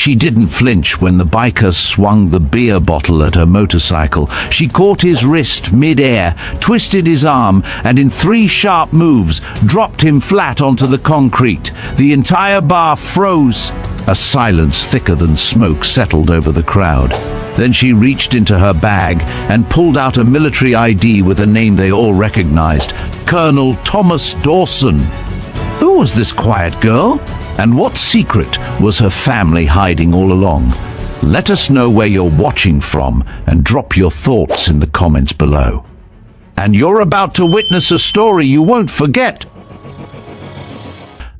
She didn't flinch when the biker swung the beer bottle at her motorcycle. She caught his wrist mid-air, twisted his arm, and in 3 sharp moves dropped him flat onto the concrete. The entire bar froze. A silence thicker than smoke settled over the crowd. Then she reached into her bag and pulled out a military ID with a name they all recognized: Colonel Thomas Dawson. Who was this quiet girl? And what secret was her family hiding all along? Let us know where you're watching from and drop your thoughts in the comments below. And you're about to witness a story you won't forget.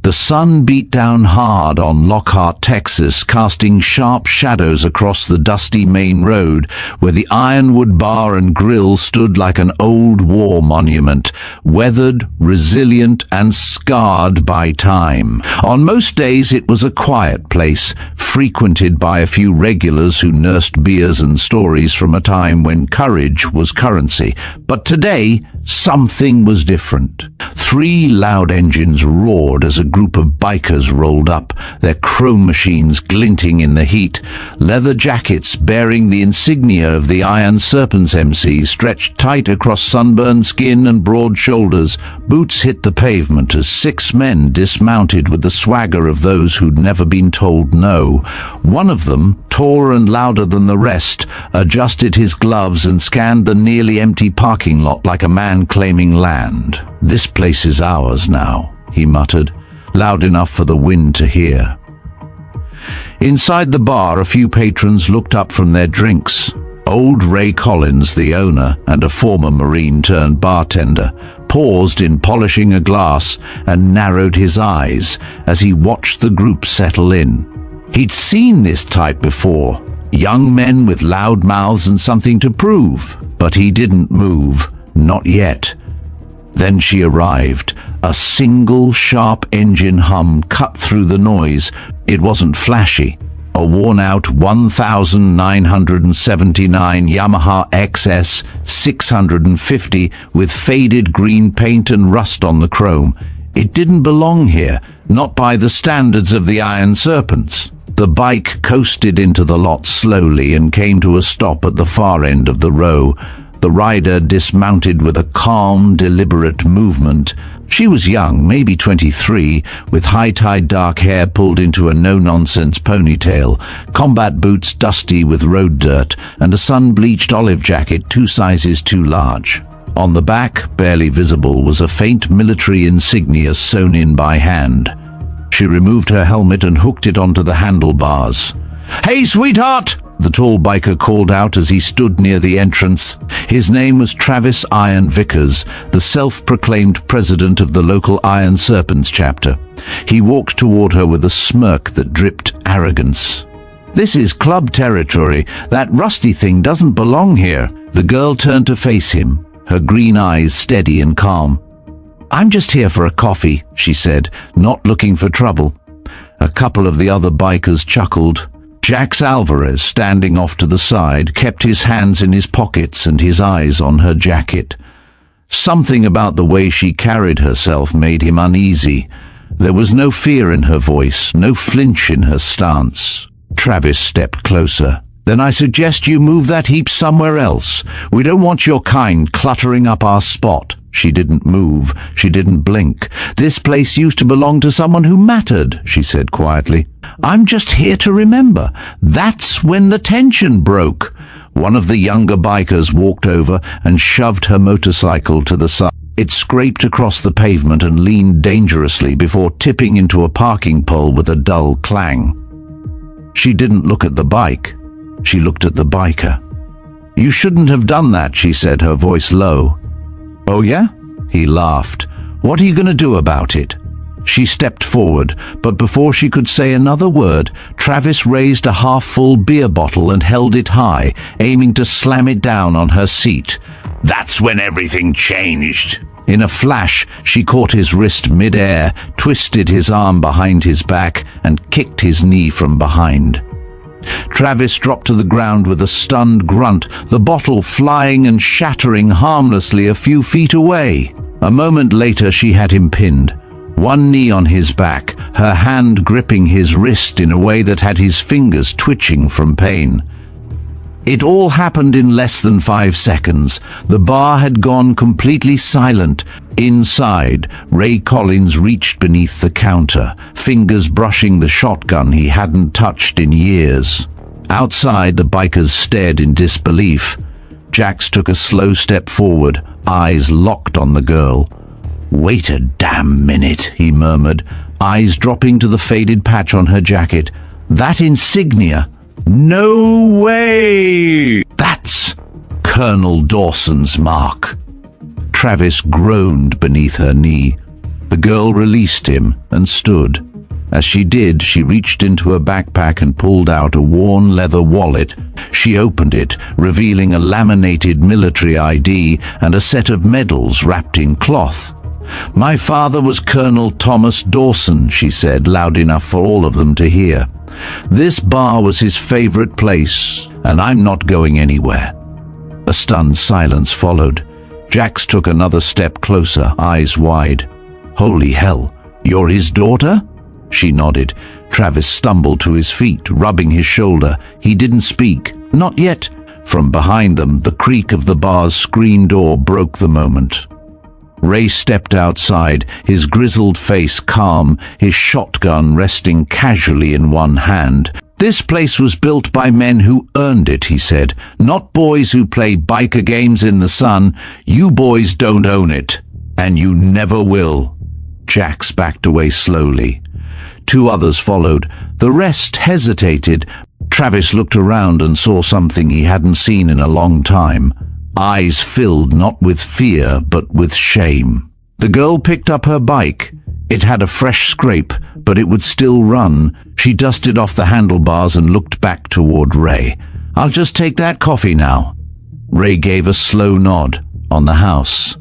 The sun beat down hard on Lockhart, Texas, casting sharp shadows across the dusty main road where the Ironwood Bar and Grill stood like an old war monument, weathered, resilient, and scarred by time. On most days it was a quiet place, frequented by a few regulars who nursed beers and stories from a time when courage was currency. But today, something was different. 3 loud engines roared as a group of bikers rolled up, their chrome machines glinting in the heat. Leather jackets bearing the insignia of the Iron Serpents MC stretched tight across sunburned skin and broad shoulders. Boots hit the pavement as 6 men dismounted with the swagger of those who'd never been told no. One of them, taller and louder than the rest, adjusted his gloves and scanned the nearly empty parking lot like a man claiming land. "This place is ours now," he muttered, loud enough for the wind to hear. Inside the bar, a few patrons looked up from their drinks. Old Ray Collins, the owner and a former Marine turned bartender, paused in polishing a glass and narrowed his eyes as he watched the group settle in. He'd seen this type before, young men with loud mouths and something to prove, but he didn't move, not yet. Then she arrived. A single sharp engine hum cut through the noise. It wasn't flashy. A worn-out 1979 Yamaha XS 650 with faded green paint and rust on the chrome. It didn't belong here, not by the standards of the Iron Serpents. The bike coasted into the lot slowly and came to a stop at the far end of the row. The rider dismounted with a calm, deliberate movement. She was young, maybe 23, with high-tied dark hair pulled into a no-nonsense ponytail, combat boots dusty with road dirt, and a sun-bleached olive jacket 2 sizes too large. On the back, barely visible, was a faint military insignia sewn in by hand. She removed her helmet and hooked it onto the handlebars. "Hey, sweetheart!" the tall biker called out as he stood near the entrance. His name was Travis Iron Vickers, the self-proclaimed president of the local Iron Serpents chapter. He walked toward her with a smirk that dripped arrogance. "This is club territory. That rusty thing doesn't belong here." The girl turned to face him, her green eyes steady and calm. "I'm just here for a coffee," she said, not looking for trouble. A couple of the other bikers chuckled. Jax Alvarez, standing off to the side, kept his hands in his pockets and his eyes on her jacket. Something about the way she carried herself made him uneasy. There was no fear in her voice, no flinch in her stance. Travis stepped closer. "Then I suggest you move that heap somewhere else. We don't want your kind cluttering up our spot." She didn't move. She didn't blink. "This place used to belong to someone who mattered," she said quietly. "I'm just here to remember. That's when the tension broke." One of the younger bikers walked over and shoved her motorcycle to the side. It scraped across the pavement and leaned dangerously before tipping into a parking pole with a dull clang. She didn't look at the bike. She looked at the biker. "You shouldn't have done that," she said, her voice low. "Oh yeah?" He laughed. "What are you going to do about it?" She stepped forward, but before she could say another word, Travis raised a half-full beer bottle and held it high, aiming to slam it down on her seat. That's when everything changed. In a flash, she caught his wrist mid-air, twisted his arm behind his back, and kicked his knee from behind. Travis dropped to the ground with a stunned grunt, the bottle flying and shattering harmlessly a few feet away. A moment later, she had him pinned. one knee on his back, her hand gripping his wrist in a way that had his fingers twitching from pain. It all happened in less than 5 seconds. The bar had gone completely silent. Inside, Ray Collins reached beneath the counter, fingers brushing the shotgun he hadn't touched in years. Outside, the bikers stared in disbelief. Jax took a slow step forward, eyes locked on the girl. "Wait a damn minute," he murmured, eyes dropping to the faded patch on her jacket. "That insignia? No way! That's Colonel Dawson's mark." Travis groaned beneath her knee. The girl released him and stood. As she did, she reached into her backpack and pulled out a worn leather wallet. She opened it, revealing a laminated military ID and a set of medals wrapped in cloth. "My father was Colonel Thomas Dawson," she said, loud enough for all of them to hear. "This bar was his favorite place, and I'm not going anywhere." A stunned silence followed. Jax took another step closer, eyes wide. "Holy hell, you're his daughter?" She nodded. Travis stumbled to his feet, rubbing his shoulder. He didn't speak. Not yet. From behind them, the creak of the bar's screen door broke the moment. Ray stepped outside, his grizzled face calm, his shotgun resting casually in one hand. "This place was built by men who earned it," he said, "not boys who play biker games in the sun. You boys don't own it, and you never will." Jax backed away slowly. 2 others followed. The rest hesitated. Travis looked around and saw something he hadn't seen in a long time. Eyes filled not with fear, but with shame. The girl picked up her bike. It had a fresh scrape, but it would still run. She dusted off the handlebars and looked back toward Ray. "I'll just take that coffee now." Ray gave a slow nod. "On the house."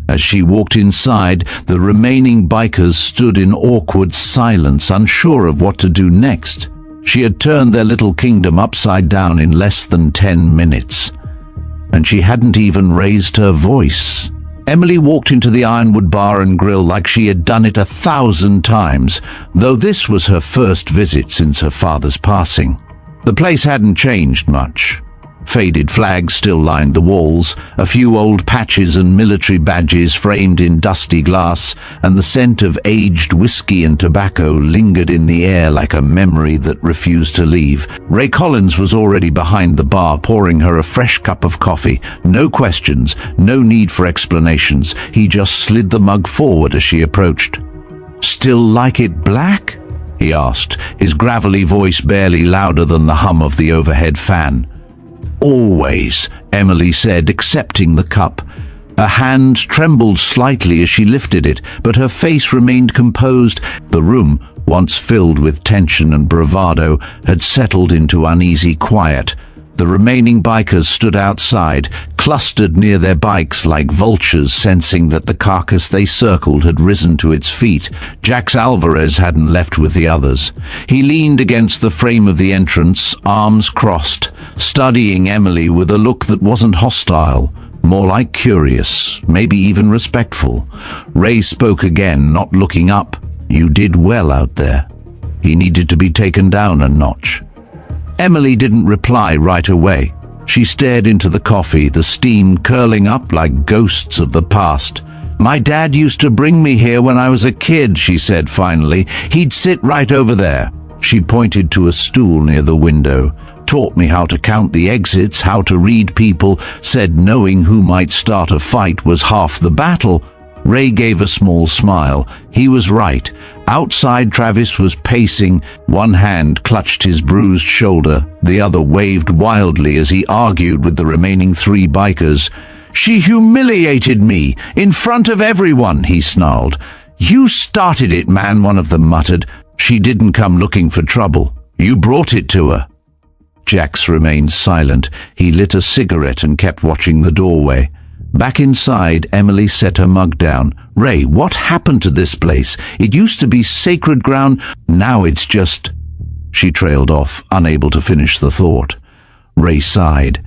As she walked inside, the remaining bikers stood in awkward silence, unsure of what to do next. She had turned their little kingdom upside down in less than 10 minutes. And she hadn't even raised her voice. Emily walked into the Ironwood Bar and Grill like she had done it 1,000 times, though this was her first visit since her father's passing. The place hadn't changed much. Faded flags still lined the walls, a few old patches and military badges framed in dusty glass, and the scent of aged whiskey and tobacco lingered in the air like a memory that refused to leave. Ray Collins was already behind the bar, pouring her a fresh cup of coffee. No questions, no need for explanations. He just slid the mug forward as she approached. "Still like it black?" he asked, his gravelly voice barely louder than the hum of the overhead fan. "Always," Emily said, accepting the cup. Her hand trembled slightly as she lifted it, but her face remained composed. The room, once filled with tension and bravado, had settled into uneasy quiet. The remaining bikers stood outside, clustered near their bikes like vultures, sensing that the carcass they circled had risen to its feet. Jax Alvarez hadn't left with the others. He leaned against the frame of the entrance, arms crossed, studying Emily with a look that wasn't hostile, more like curious, maybe even respectful. Ray spoke again, not looking up. "You did well out there." He needed to be taken down a notch. Emily didn't reply right away. She stared into the coffee, the steam curling up like ghosts of the past. "My dad used to bring me here when I was a kid," she said finally. "He'd sit right over there." She pointed to a stool near the window. "Taught me how to count the exits, how to read people, said knowing who might start a fight was half the battle." Ray gave a small smile. He was right. Outside, Travis was pacing. One hand clutched his bruised shoulder. The other waved wildly as he argued with the remaining 3 bikers. "She humiliated me, in front of everyone," he snarled. "You started it, man," one of them muttered. "She didn't come looking for trouble. You brought it to her." Jax remained silent. He lit a cigarette and kept watching the doorway. Back inside, Emily set her mug down. "Ray, what happened to this place? It used to be sacred ground. Now it's just—" She trailed off, unable to finish the thought. Ray sighed.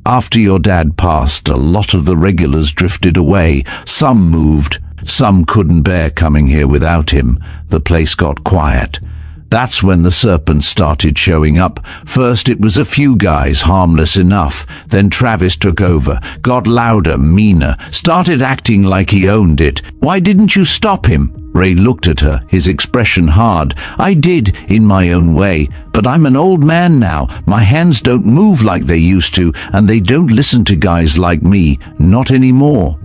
"After your dad passed, a lot of the regulars drifted away. Some moved, Some couldn't bear coming here without him. The place got quiet. That's when the serpents started showing up. First it was a few guys, harmless enough. Then Travis took over, got louder, meaner, started acting like he owned it. Why didn't you stop him? Ray looked at her, his expression hard. I did, in my own way, but I'm an old man now. My hands don't move like they used to, and they don't listen to guys like me. Not anymore.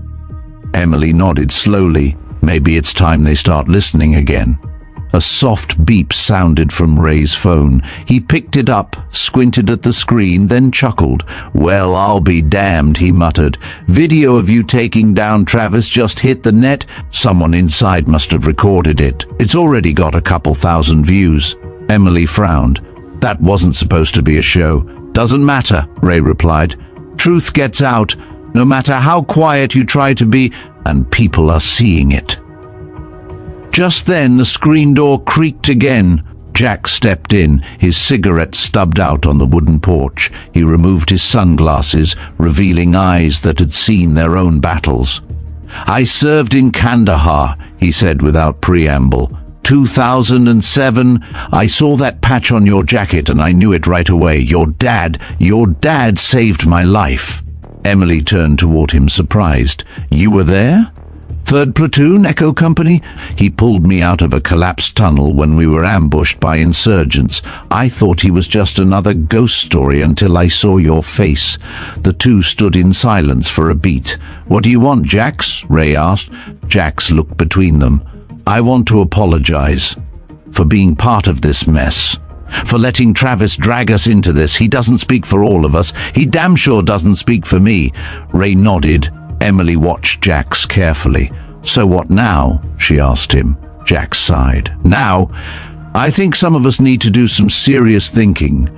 Emily nodded slowly. Maybe it's time they start listening again. A soft beep sounded from Ray's phone. He picked it up, squinted at the screen, then chuckled. Well, I'll be damned, he muttered. Video of you taking down Travis just hit the net. Someone inside must have recorded it. It's already got a couple thousand views. Emily frowned. That wasn't supposed to be a show. Doesn't matter, Ray replied. Truth gets out, no matter how quiet you try to be, and people are seeing it. Just then the screen door creaked again. Jack stepped in, his cigarette stubbed out on the wooden porch. He removed his sunglasses, revealing eyes that had seen their own battles. I served in Kandahar, he said without preamble. 2007, I saw that patch on your jacket and I knew it right away. Your dad saved my life. Emily turned toward him surprised. You were there? 3rd Platoon, Echo Company? He pulled me out of a collapsed tunnel when we were ambushed by insurgents. I thought he was just another ghost story until I saw your face. The two stood in silence for a beat. What do you want, Jax? Ray asked. Jax looked between them. I want to apologize for being part of this mess. For letting Travis drag us into this. He doesn't speak for all of us. He damn sure doesn't speak for me. Ray nodded. Emily watched Jax carefully. So what now? She asked him. Jax sighed. Now, I think some of us need to do some serious thinking,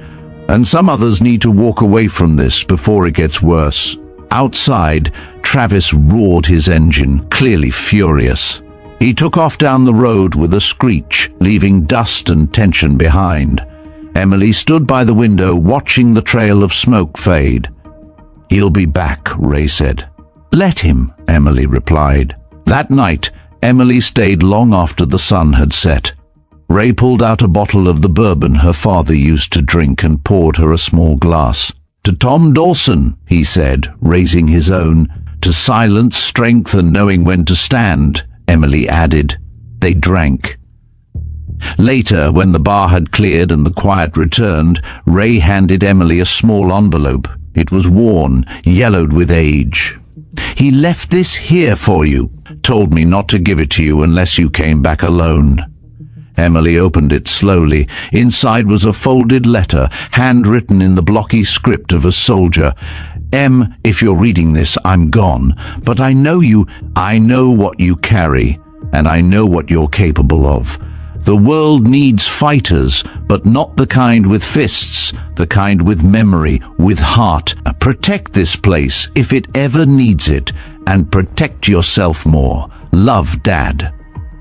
and some others need to walk away from this before it gets worse. Outside, Travis roared his engine, clearly furious. He took off down the road with a screech, leaving dust and tension behind. Emily stood by the window, watching the trail of smoke fade. He'll be back, Ray said. Let him, Emily replied. That night, Emily stayed long after the sun had set. Ray pulled out a bottle of the bourbon her father used to drink and poured her a small glass. To Tom Dawson, he said, raising his own. To silence, strength, and knowing when to stand, Emily added. They drank. Later, when the bar had cleared and the quiet returned, Ray handed Emily a small envelope. It was worn, yellowed with age. He left this here for you. Told me not to give it to you unless you came back alone. Emily opened it slowly. Inside was a folded letter, handwritten in the blocky script of a soldier. Em, if you're reading this, I'm gone. But I know you. I know what you carry, and I know what you're capable of. The world needs fighters, but not the kind with fists, the kind with memory, with heart. Protect this place if it ever needs it, and protect yourself more. Love, Dad.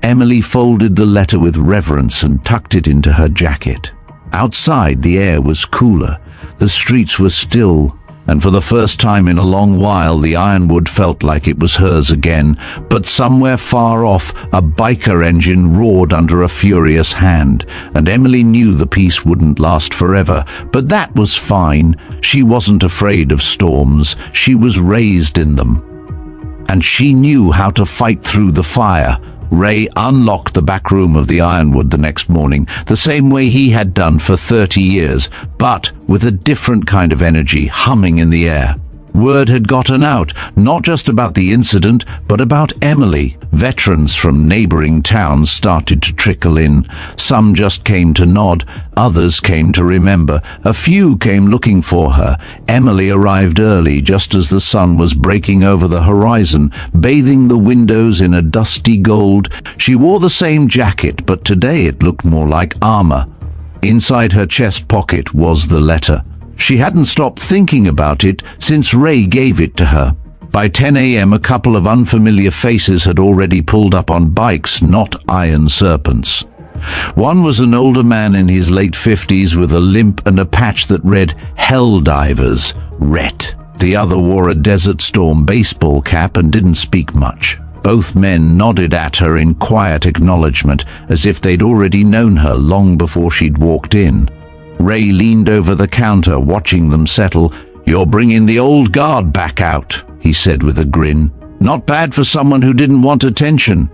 Emily folded the letter with reverence and tucked it into her jacket. Outside, the air was cooler. The streets were still, and for the first time in a long while, the Ironwood felt like it was hers again. But somewhere far off, a biker engine roared under a furious hand, and Emily knew the peace wouldn't last forever. But that was fine. She wasn't afraid of storms. She was raised in them. And she knew how to fight through the fire. Ray unlocked the back room of the Ironwood the next morning, the same way he had done for 30 years, but with a different kind of energy humming in the air. Word had gotten out, not just about the incident, but about Emily. Veterans from neighboring towns started to trickle in. Some just came to nod, others came to remember. A few came looking for her. Emily arrived early, just as the sun was breaking over the horizon, bathing the windows in a dusty gold. She wore the same jacket, but today it looked more like armor. Inside her chest pocket was the letter. She hadn't stopped thinking about it since Ray gave it to her. By 10 a.m., a couple of unfamiliar faces had already pulled up on bikes, not iron serpents. One was an older man in his late 50s with a limp and a patch that read Hell Divers, Rhett. The other wore a Desert Storm baseball cap and didn't speak much. Both men nodded at her in quiet acknowledgement, as if they'd already known her long before she'd walked in. Ray leaned over the counter, watching them settle. "You're bringing the old guard back out," he said with a grin. "Not bad for someone who didn't want attention."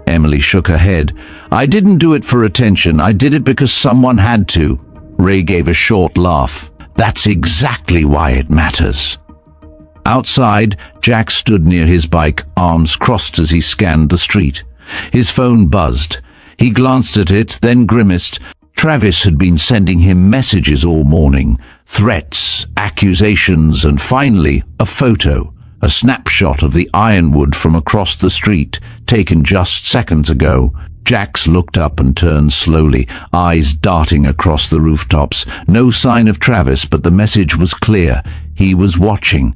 Emily shook her head. "I didn't do it for attention. I did it because someone had to." Ray gave a short laugh. "That's exactly why it matters." Outside, Jack stood near his bike, arms crossed as he scanned the street. His phone buzzed. He glanced at it, then grimaced. Travis had been sending him messages all morning. Threats, accusations, and finally, a photo. A snapshot of the Ironwood from across the street, taken just seconds ago. Jax looked up and turned slowly, eyes darting across the rooftops. No sign of Travis, but the message was clear. He was watching.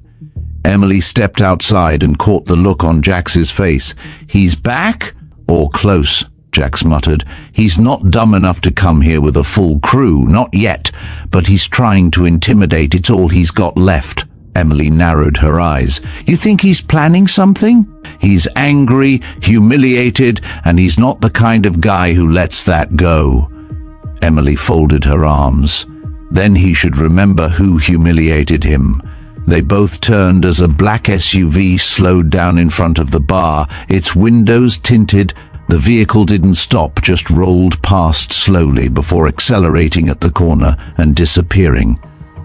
Emily stepped outside and caught the look on Jax's face. "He's back?" "Or close," Jax muttered. "He's not dumb enough to come here with a full crew, not yet. But he's trying to intimidate. It's all he's got left." Emily narrowed her eyes. "You think he's planning something?" "He's angry, humiliated, and he's not the kind of guy who lets that go." Emily folded her arms. Then he should remember who humiliated him. They both turned as a black SUV slowed down in front of the bar, its windows tinted. The vehicle didn't stop, just rolled past slowly before accelerating at the corner and disappearing.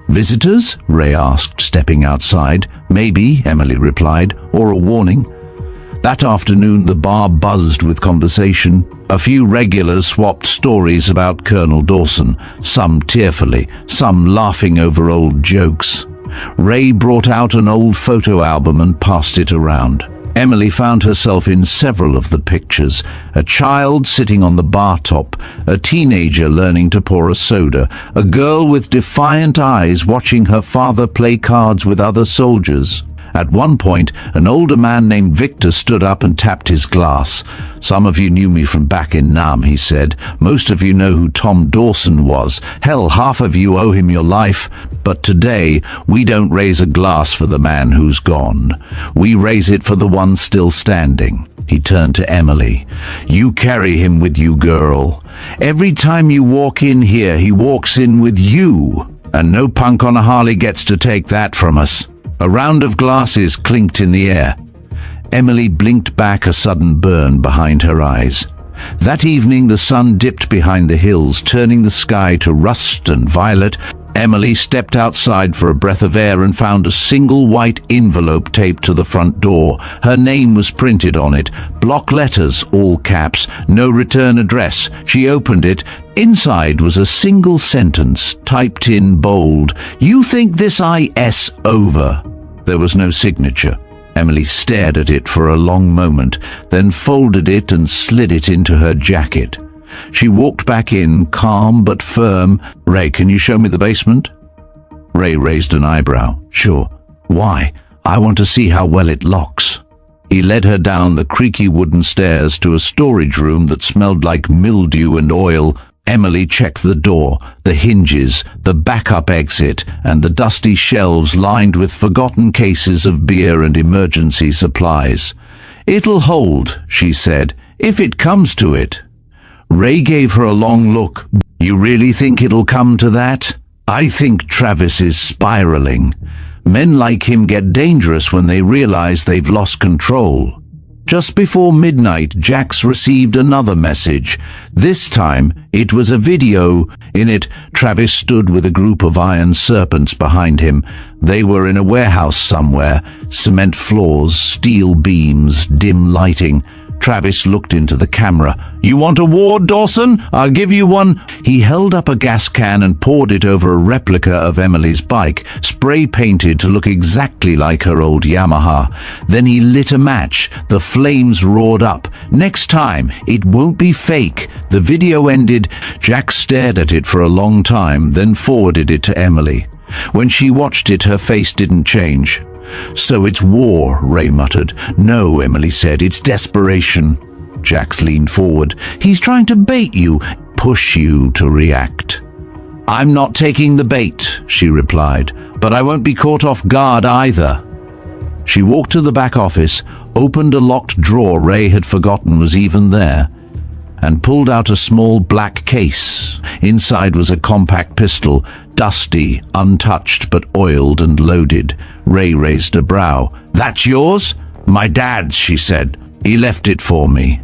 "Visitors?" Ray asked, stepping outside. "Maybe," Emily replied, "or a warning." That afternoon the bar buzzed with conversation. A few regulars swapped stories about Colonel Dawson, some tearfully, some laughing over old jokes. Ray brought out an old photo album and passed it around. Emily found herself in several of the pictures. A child sitting on the bar top, a teenager learning to pour a soda, a girl with defiant eyes watching her father play cards with other soldiers. At one point, an older man named Victor stood up and tapped his glass. "Some of you knew me from back in Nam," he said. "Most of you know who Tom Dawson was. Hell, half of you owe him your life. But today, we don't raise a glass for the man who's gone. We raise it for the one still standing." He turned to Emily. "You carry him with you, girl. Every time you walk in here, he walks in with you. And no punk on a Harley gets to take that from us." A round of glasses clinked in the air. Emily blinked back, a sudden burn behind her eyes. That evening the sun dipped behind the hills, turning the sky to rust and violet. Emily stepped outside for a breath of air and found a single white envelope taped to the front door. Her name was printed on it, block letters, all caps, no return address. She opened it. Inside was a single sentence, typed in bold. "You think this IS over?" There was no signature. Emily stared at it for a long moment, then folded it and slid it into her jacket. She walked back in, calm but firm. "Ray, can you show me the basement?" Ray raised an eyebrow. "Sure. Why? I want to see how well it locks." He led her down the creaky wooden stairs to a storage room that smelled like mildew and oil. Emily checked the door, the hinges, the backup exit, and the dusty shelves lined with forgotten cases of beer and emergency supplies. "It'll hold," she said, "if it comes to it." Ray gave her a long look. "You really think it'll come to that?" "I think Travis is spiraling. Men like him get dangerous when they realize they've lost control." Just before midnight, Jax received another message. This time, it was a video. In it, Travis stood with a group of iron serpents behind him. They were in a warehouse somewhere. Cement floors, steel beams, dim lighting. Travis looked into the camera. "You want a ward, Dawson? I'll give you one." He held up a gas can and poured it over a replica of Emily's bike, spray-painted to look exactly like her old Yamaha. Then he lit a match. The flames roared up. "Next time, it won't be fake." The video ended. Jack stared at it for a long time, then forwarded it to Emily. When she watched it, her face didn't change. "So it's war," Ray muttered. "No," Emily said, "it's desperation." Jax leaned forward. "He's trying to bait you, push you to react." "I'm not taking the bait," she replied, "but I won't be caught off guard either." She walked to the back office, opened a locked drawer Ray had forgotten was even there, and pulled out a small black case. Inside was a compact pistol, dusty, untouched but oiled and loaded. Ray raised a brow. "That's yours?" "My dad's," she said. "He left it for me,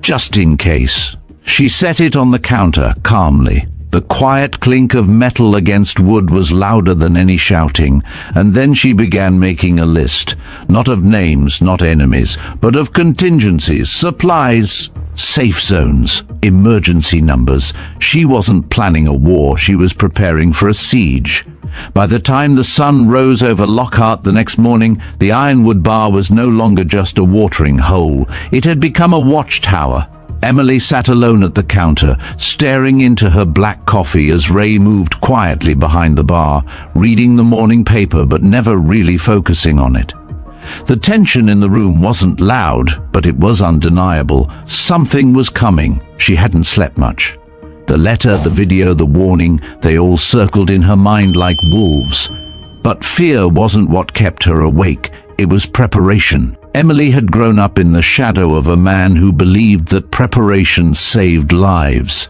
just in case." She set it on the counter, calmly. The quiet clink of metal against wood was louder than any shouting, and then she began making a list, not of names, not enemies, but of contingencies, supplies, safe zones, emergency numbers. She wasn't planning a war, she was preparing for a siege. By the time the sun rose over Lockhart the next morning, the Ironwood bar was no longer just a watering hole. It had become a watchtower. Emily sat alone at the counter, staring into her black coffee as Ray moved quietly behind the bar, reading the morning paper but never really focusing on it. The tension in the room wasn't loud, but it was undeniable. Something was coming. She hadn't slept much. The letter, the video, the warning, they all circled in her mind like wolves. But fear wasn't what kept her awake. It was preparation. Emily had grown up in the shadow of a man who believed that preparation saved lives.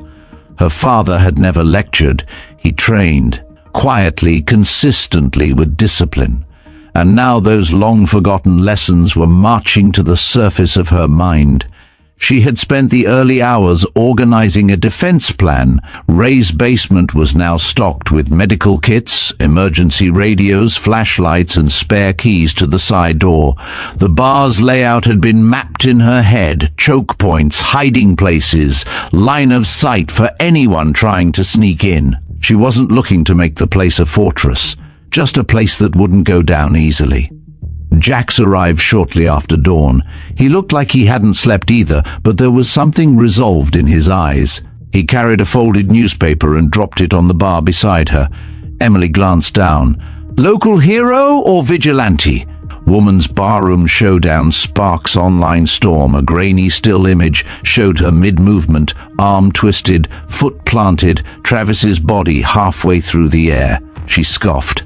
Her father had never lectured. He trained, quietly, consistently, with discipline. And now those long-forgotten lessons were marching to the surface of her mind. She had spent the early hours organizing a defense plan. Ray's basement was now stocked with medical kits, emergency radios, flashlights, and spare keys to the side door. The bar's layout had been mapped in her head, choke points, hiding places, line of sight for anyone trying to sneak in. She wasn't looking to make the place a fortress, just a place that wouldn't go down easily. Jax arrived shortly after dawn. He looked like he hadn't slept either, but there was something resolved in his eyes. He carried a folded newspaper and dropped it on the bar beside her. Emily glanced down. Local hero or vigilante? Woman's barroom showdown sparks online storm. A grainy still image showed her mid-movement, arm twisted, foot planted, Travis's body halfway through the air. She scoffed.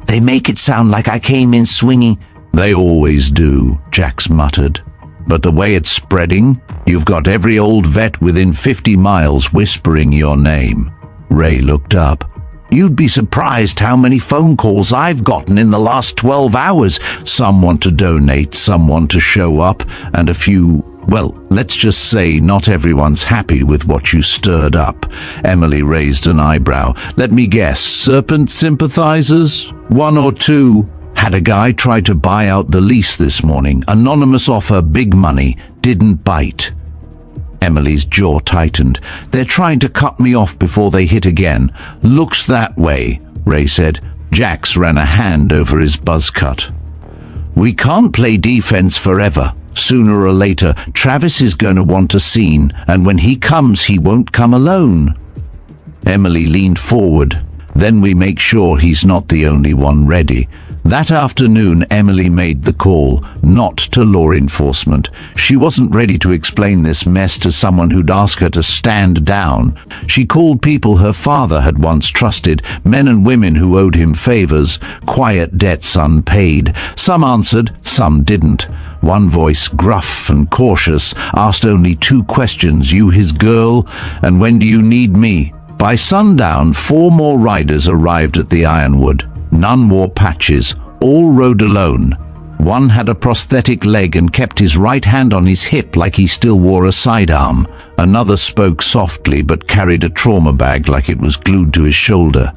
They make it sound like I came in swinging. They always do, Jax muttered. But the way it's spreading, you've got every old vet within 50 miles whispering your name. Ray looked up. You'd be surprised how many phone calls I've gotten in the last 12 hours. Some want to donate, some want to show up, and a few, well, let's just say not everyone's happy with what you stirred up. Emily raised an eyebrow. Let me guess, serpent sympathizers? One or two? Had a guy try to buy out the lease this morning. Anonymous offer, big money. Didn't bite. Emily's jaw tightened. They're trying to cut me off before they hit again. Looks that way, Ray said. Jax ran a hand over his buzz cut. We can't play defense forever. Sooner or later, Travis is going to want a scene, and when he comes, he won't come alone. Emily leaned forward. Then we make sure he's not the only one ready. That afternoon, Emily made the call, not to law enforcement. She wasn't ready to explain this mess to someone who'd ask her to stand down. She called people her father had once trusted, men and women who owed him favors, quiet debts unpaid. Some answered, some didn't. One voice, gruff and cautious, asked only two questions, you his girl, and when do you need me? By sundown, 4 more riders arrived at the Ironwood. None wore patches, all rode alone. One had a prosthetic leg and kept his right hand on his hip like he still wore a sidearm. Another spoke softly but carried a trauma bag like it was glued to his shoulder.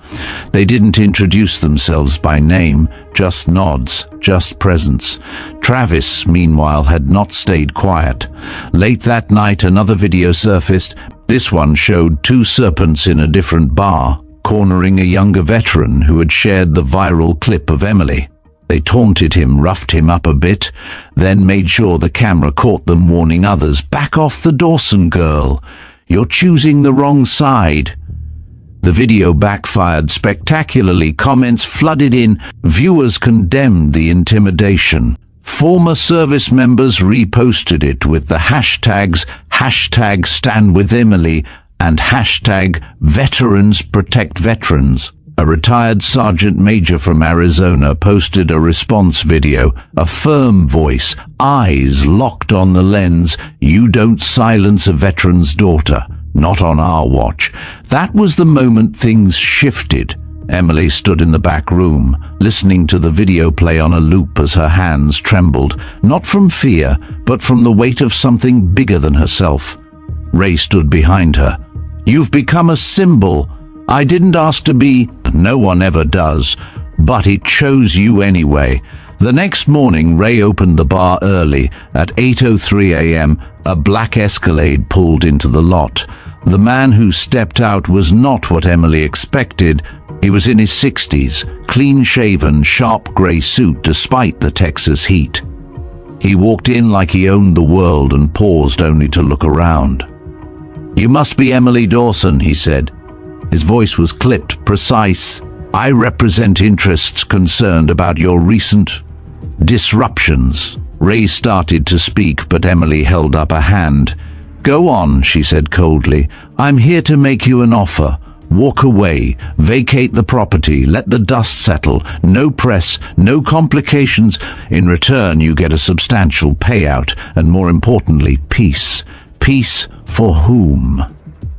They didn't introduce themselves by name, just nods, just presence. Travis, meanwhile, had not stayed quiet. Late that night, another video surfaced. This one showed 2 serpents in a different bar, cornering a younger veteran who had shared the viral clip of Emily. They taunted him, roughed him up a bit, then made sure the camera caught them warning others, back off the Dawson girl. You're choosing the wrong side. The video backfired spectacularly. Comments flooded in. Viewers condemned the intimidation. Former service members reposted it with the hashtags #StandWithEmily and #VeteransProtectVeterans. A retired sergeant major from Arizona posted a response video, a firm voice, eyes locked on the lens. "You don't silence a veteran's daughter. Not on our watch." That was the moment things shifted. Emily stood in the back room, listening to the video play on a loop as her hands trembled, not from fear, but from the weight of something bigger than herself. Ray stood behind her. "You've become a symbol. I didn't ask to be. No one ever does. But it chose you anyway." The next morning, Ray opened the bar early. At 8:03 a.m., a black Escalade pulled into the lot. The man who stepped out was not what Emily expected. He was in his 60s, clean-shaven, sharp grey suit despite the Texas heat. He walked in like he owned the world and paused only to look around. "You must be Emily Dawson," he said. His voice was clipped, precise. "I represent interests concerned about your recent disruptions." Ray started to speak, but Emily held up a hand. "Go on," she said coldly. "I'm here to make you an offer. Walk away, vacate the property, let the dust settle, no press, no complications. In return, you get a substantial payout, and more importantly, peace. Peace for whom?"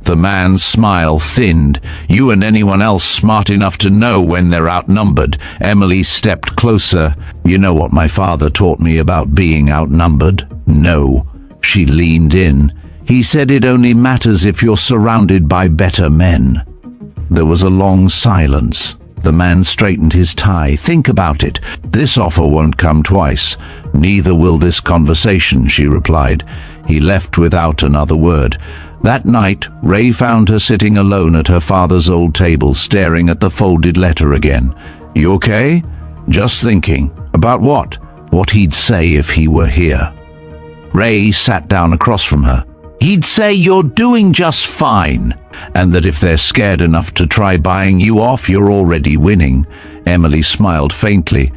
The man's smile thinned. "You and anyone else smart enough to know when they're outnumbered." Emily stepped closer. "You know what my father taught me about being outnumbered?" "No." She leaned in. "He said it only matters if you're surrounded by better men." There was a long silence. The man straightened his tie. "Think about it. This offer won't come twice. Neither will this conversation," she replied. He left without another word. That night, Ray found her sitting alone at her father's old table, staring at the folded letter again. "You okay?" "Just thinking." "About what?" "What he'd say if he were here." Ray sat down across from her. "He'd say you're doing just fine, and that if they're scared enough to try buying you off, you're already winning." Emily smiled faintly.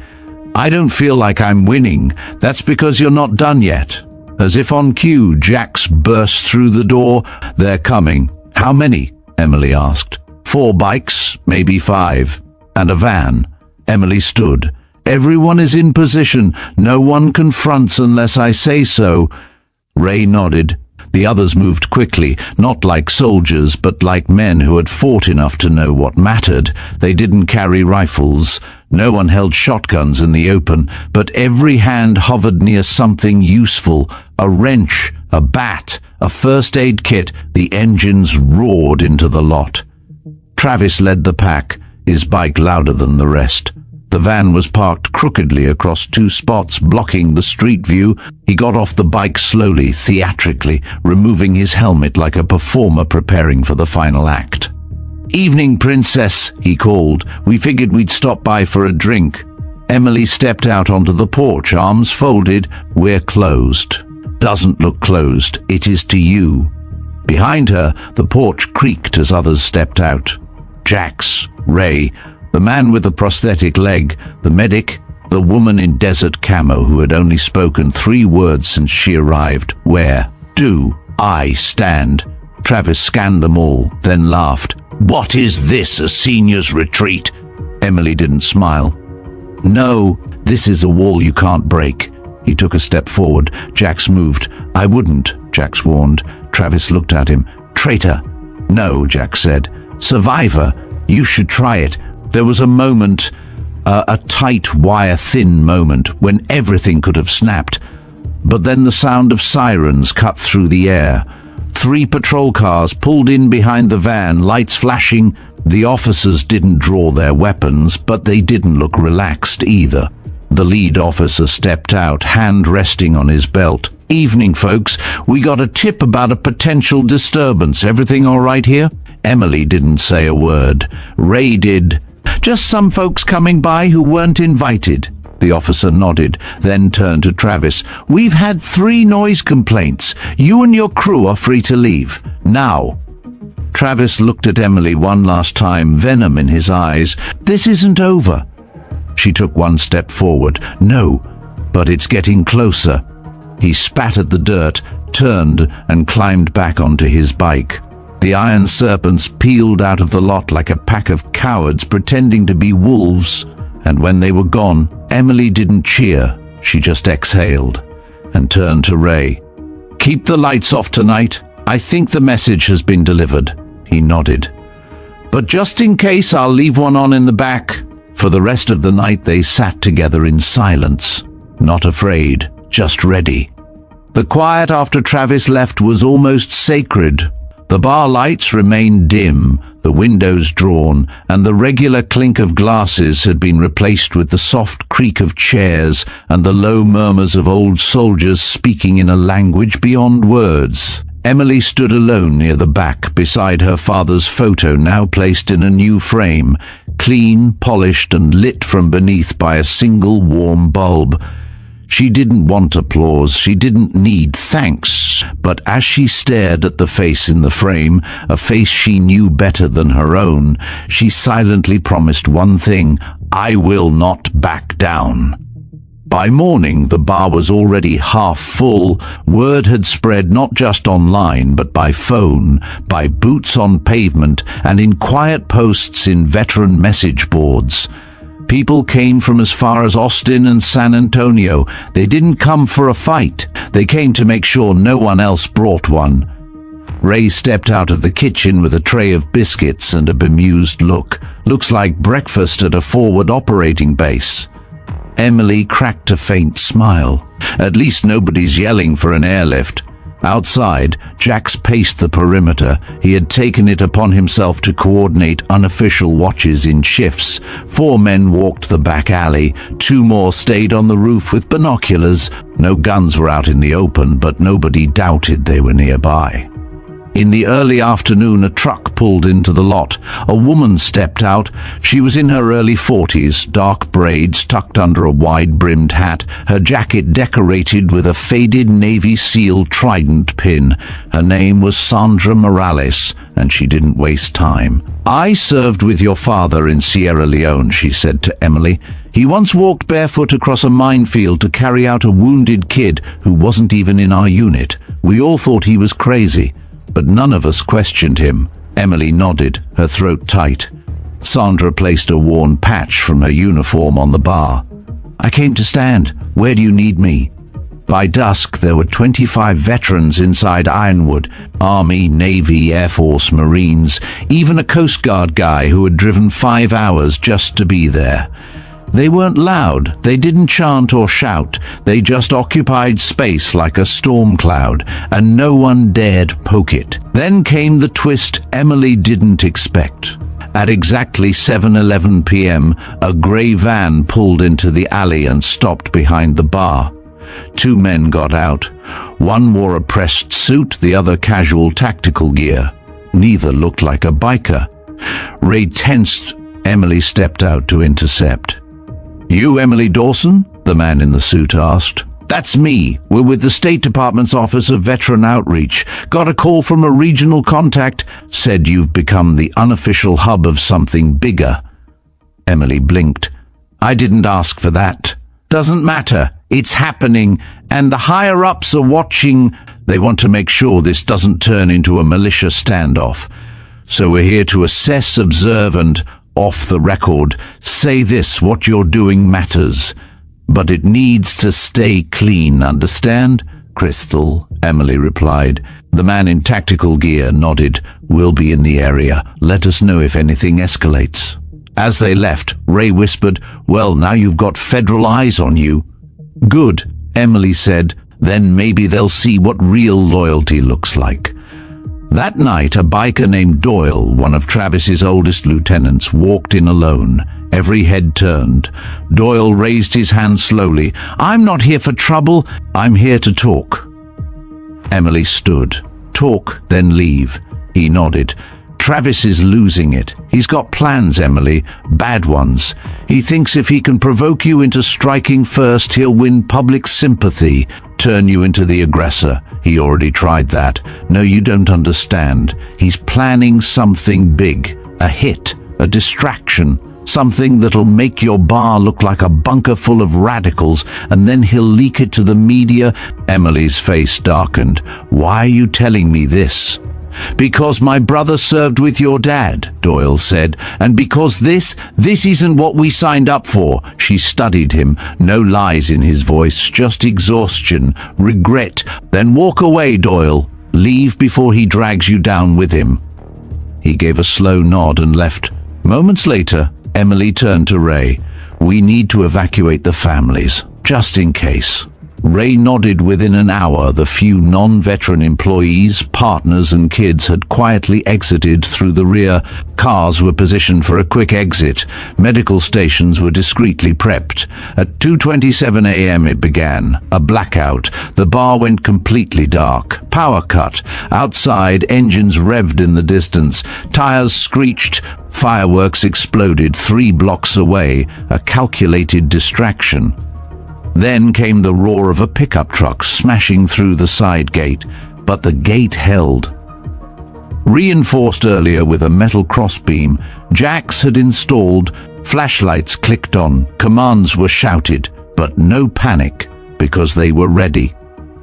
"I don't feel like I'm winning. That's because you're not done yet." As if on cue, Jax burst through the door. "They're coming." "How many?" Emily asked. 4 bikes, maybe 5, and a van." Emily stood. "Everyone is in position. No one confronts unless I say so." Ray nodded. The others moved quickly, not like soldiers, but like men who had fought enough to know what mattered. They didn't carry rifles. No one held shotguns in the open, but every hand hovered near something useful. A wrench, a bat, a first aid kit. The engines roared into the lot. Travis led the pack, his bike louder than the rest. The van was parked crookedly across 2 spots, blocking the street view. He got off the bike slowly, theatrically, removing his helmet like a performer preparing for the final act. "Evening, Princess," he called. "We figured we'd stop by for a drink." Emily stepped out onto the porch, arms folded. "We're closed." "Doesn't look closed. It is to you." Behind her, the porch creaked as others stepped out. Jax, Ray, the man with the prosthetic leg, the medic, the woman in desert camo who had only spoken 3 words since she arrived. "Where do I stand?" Travis scanned them all, then laughed. "What is this, a senior's retreat?" Emily didn't smile. "No, this is a wall you can't break." He took a step forward. Jax moved. "I wouldn't," Jax warned. Travis looked at him. "Traitor." "No," Jax said. "Survivor. You should try it." There was a moment, a tight, wire-thin moment, when everything could have snapped. But then the sound of sirens cut through the air. 3 patrol cars pulled in behind the van, lights flashing. The officers didn't draw their weapons, but they didn't look relaxed either. The lead officer stepped out, hand resting on his belt. "Evening, folks. We got a tip about a potential disturbance. Everything all right here?" Emily didn't say a word. Ray did. "Just some folks coming by who weren't invited." The officer nodded, then turned to Travis. "We've had 3 noise complaints. You and your crew are free to leave. Now." Travis looked at Emily one last time, venom in his eyes. "This isn't over." She took 1 step forward. "No, but it's getting closer." He spat at the dirt, turned, and climbed back onto his bike. The iron serpents peeled out of the lot like a pack of cowards pretending to be wolves, and when they were gone, Emily didn't cheer. She just exhaled and turned to Ray. "Keep the lights off tonight. I think the message has been delivered." He nodded. "But just in case, I'll leave one on in the back." For the rest of the night they sat together in silence, not afraid, just ready. The quiet after Travis left was almost sacred. The bar lights remained dim, the windows drawn, and the regular clink of glasses had been replaced with the soft creak of chairs and the low murmurs of old soldiers speaking in a language beyond words. Emily stood alone near the back beside her father's photo, now placed in a new frame, clean, polished and lit from beneath by a single warm bulb. She didn't want applause, she didn't need thanks, but as she stared at the face in the frame, a face she knew better than her own, she silently promised one thing: "I will not back down." By morning, the bar was already half full. Word had spread not just online, but by phone, by boots on pavement, and in quiet posts in veteran message boards. People came from as far as Austin and San Antonio. They didn't come for a fight. They came to make sure no one else brought one. Ray stepped out of the kitchen with a tray of biscuits and a bemused look. "Looks like breakfast at a forward operating base." Emily cracked a faint smile. At least nobody's yelling for an airlift. Outside, Jax paced the perimeter. He had taken it upon himself to coordinate unofficial watches in shifts. 4 men walked the back alley. 2 more stayed on the roof with binoculars. No guns were out in the open, but nobody doubted they were nearby. In the early afternoon, a truck pulled into the lot. A woman stepped out. She was in her early 40s, dark braids tucked under a wide-brimmed hat, her jacket decorated with a faded Navy SEAL trident pin. Her name was Sandra Morales, and she didn't waste time. "I served with your father in Sierra Leone," she said to Emily. "He once walked barefoot across a minefield to carry out a wounded kid who wasn't even in our unit. We all thought he was crazy, but none of us questioned him." Emily nodded, her throat tight. Sandra placed a worn patch from her uniform on the bar. "I came to stand. Where do you need me?" By dusk, there were 25 veterans inside Ironwood. Army, Navy, Air Force, Marines, even a Coast Guard guy who had driven 5 hours just to be there. They weren't loud, they didn't chant or shout, they just occupied space like a storm cloud, and no one dared poke it. Then came the twist Emily didn't expect. At exactly 7:11 p.m., a grey van pulled into the alley and stopped behind the bar. 2 men got out. One wore a pressed suit, the other casual tactical gear. Neither looked like a biker. Ray tensed. Emily stepped out to intercept. "You Emily Dawson?" the man in the suit asked. "That's me. We're with the State Department's Office of Veteran Outreach. Got a call from a regional contact. Said you've become the unofficial hub of something bigger." Emily blinked. "I didn't ask for that." "Doesn't matter. It's happening, and the higher-ups are watching. They want to make sure this doesn't turn into a militia standoff. So we're here to assess, observe, and off the record, say this: what you're doing matters. But it needs to stay clean, understand?" "Crystal," Emily replied. The man in tactical gear nodded. "We'll be in the area. Let us know if anything escalates." As they left, Ray whispered, "Well, now you've got federal eyes on you." "Good," Emily said. "Then maybe they'll see what real loyalty looks like." That night, a biker named Doyle, one of Travis's oldest lieutenants, walked in alone. Every head turned. Doyle raised his hand slowly. "I'm not here for trouble. I'm here to talk." Emily stood. "Talk, then leave." He nodded. "Travis is losing it. He's got plans, Emily. Bad ones. He thinks if he can provoke you into striking first, he'll win public sympathy, turn you into the aggressor. He already tried that. No, you don't understand. He's planning something big. A hit. A distraction. Something that'll make your bar look like a bunker full of radicals, and then he'll leak it to the media." Emily's face darkened. "Why are you telling me this?" "Because my brother served with your dad," Doyle said, "and because this isn't what we signed up for." She studied him, no lies in his voice, just exhaustion, regret. "Then walk away, Doyle. Leave before he drags you down with him." He gave a slow nod and left. Moments later, Emily turned to Ray. "We need to evacuate the families, just in case." Ray nodded. Within an hour, the few non-veteran employees, partners and kids had quietly exited through the rear. Cars were positioned for a quick exit. Medical stations were discreetly prepped. At 2:27 a.m. it began. A blackout. The bar went completely dark. Power cut. Outside, engines revved in the distance. Tires screeched. Fireworks exploded 3 blocks away. A calculated distraction. Then came the roar of a pickup truck smashing through the side gate, but the gate held. Reinforced earlier with a metal crossbeam, Jax had installed. Flashlights clicked on, commands were shouted, but no panic, because they were ready.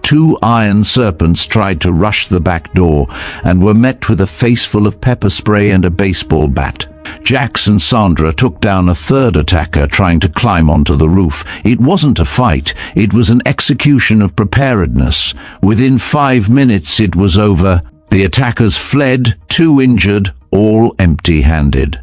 2 iron serpents tried to rush the back door and were met with a face full of pepper spray and a baseball bat. Jax and Sandra took down a third attacker trying to climb onto the roof. It wasn't a fight, it was an execution of preparedness. Within 5 minutes it was over. The attackers fled, 2 injured, all empty-handed.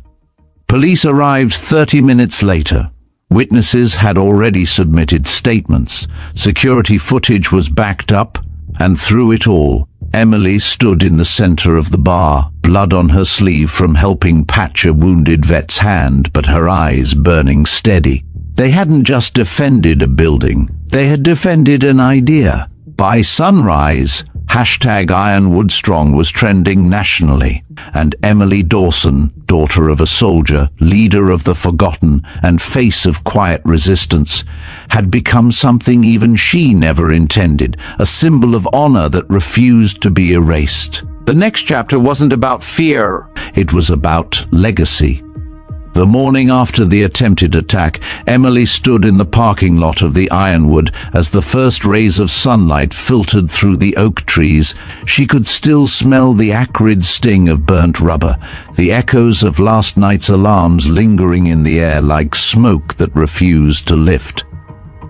Police arrived 30 minutes later. Witnesses had already submitted statements. Security footage was backed up, and through it all, Emily stood in the center of the bar, blood on her sleeve from helping patch a wounded vet's hand, but her eyes burning steady. They hadn't just defended a building, they had defended an idea. By sunrise, #Ironwood Strong was trending nationally, and Emily Dawson, daughter of a soldier, leader of the forgotten, and face of quiet resistance, had become something even she never intended, a symbol of honor that refused to be erased. The next chapter wasn't about fear. It was about legacy. The morning after the attempted attack, Emily stood in the parking lot of the Ironwood as the first rays of sunlight filtered through the oak trees. She could still smell the acrid sting of burnt rubber, the echoes of last night's alarms lingering in the air like smoke that refused to lift.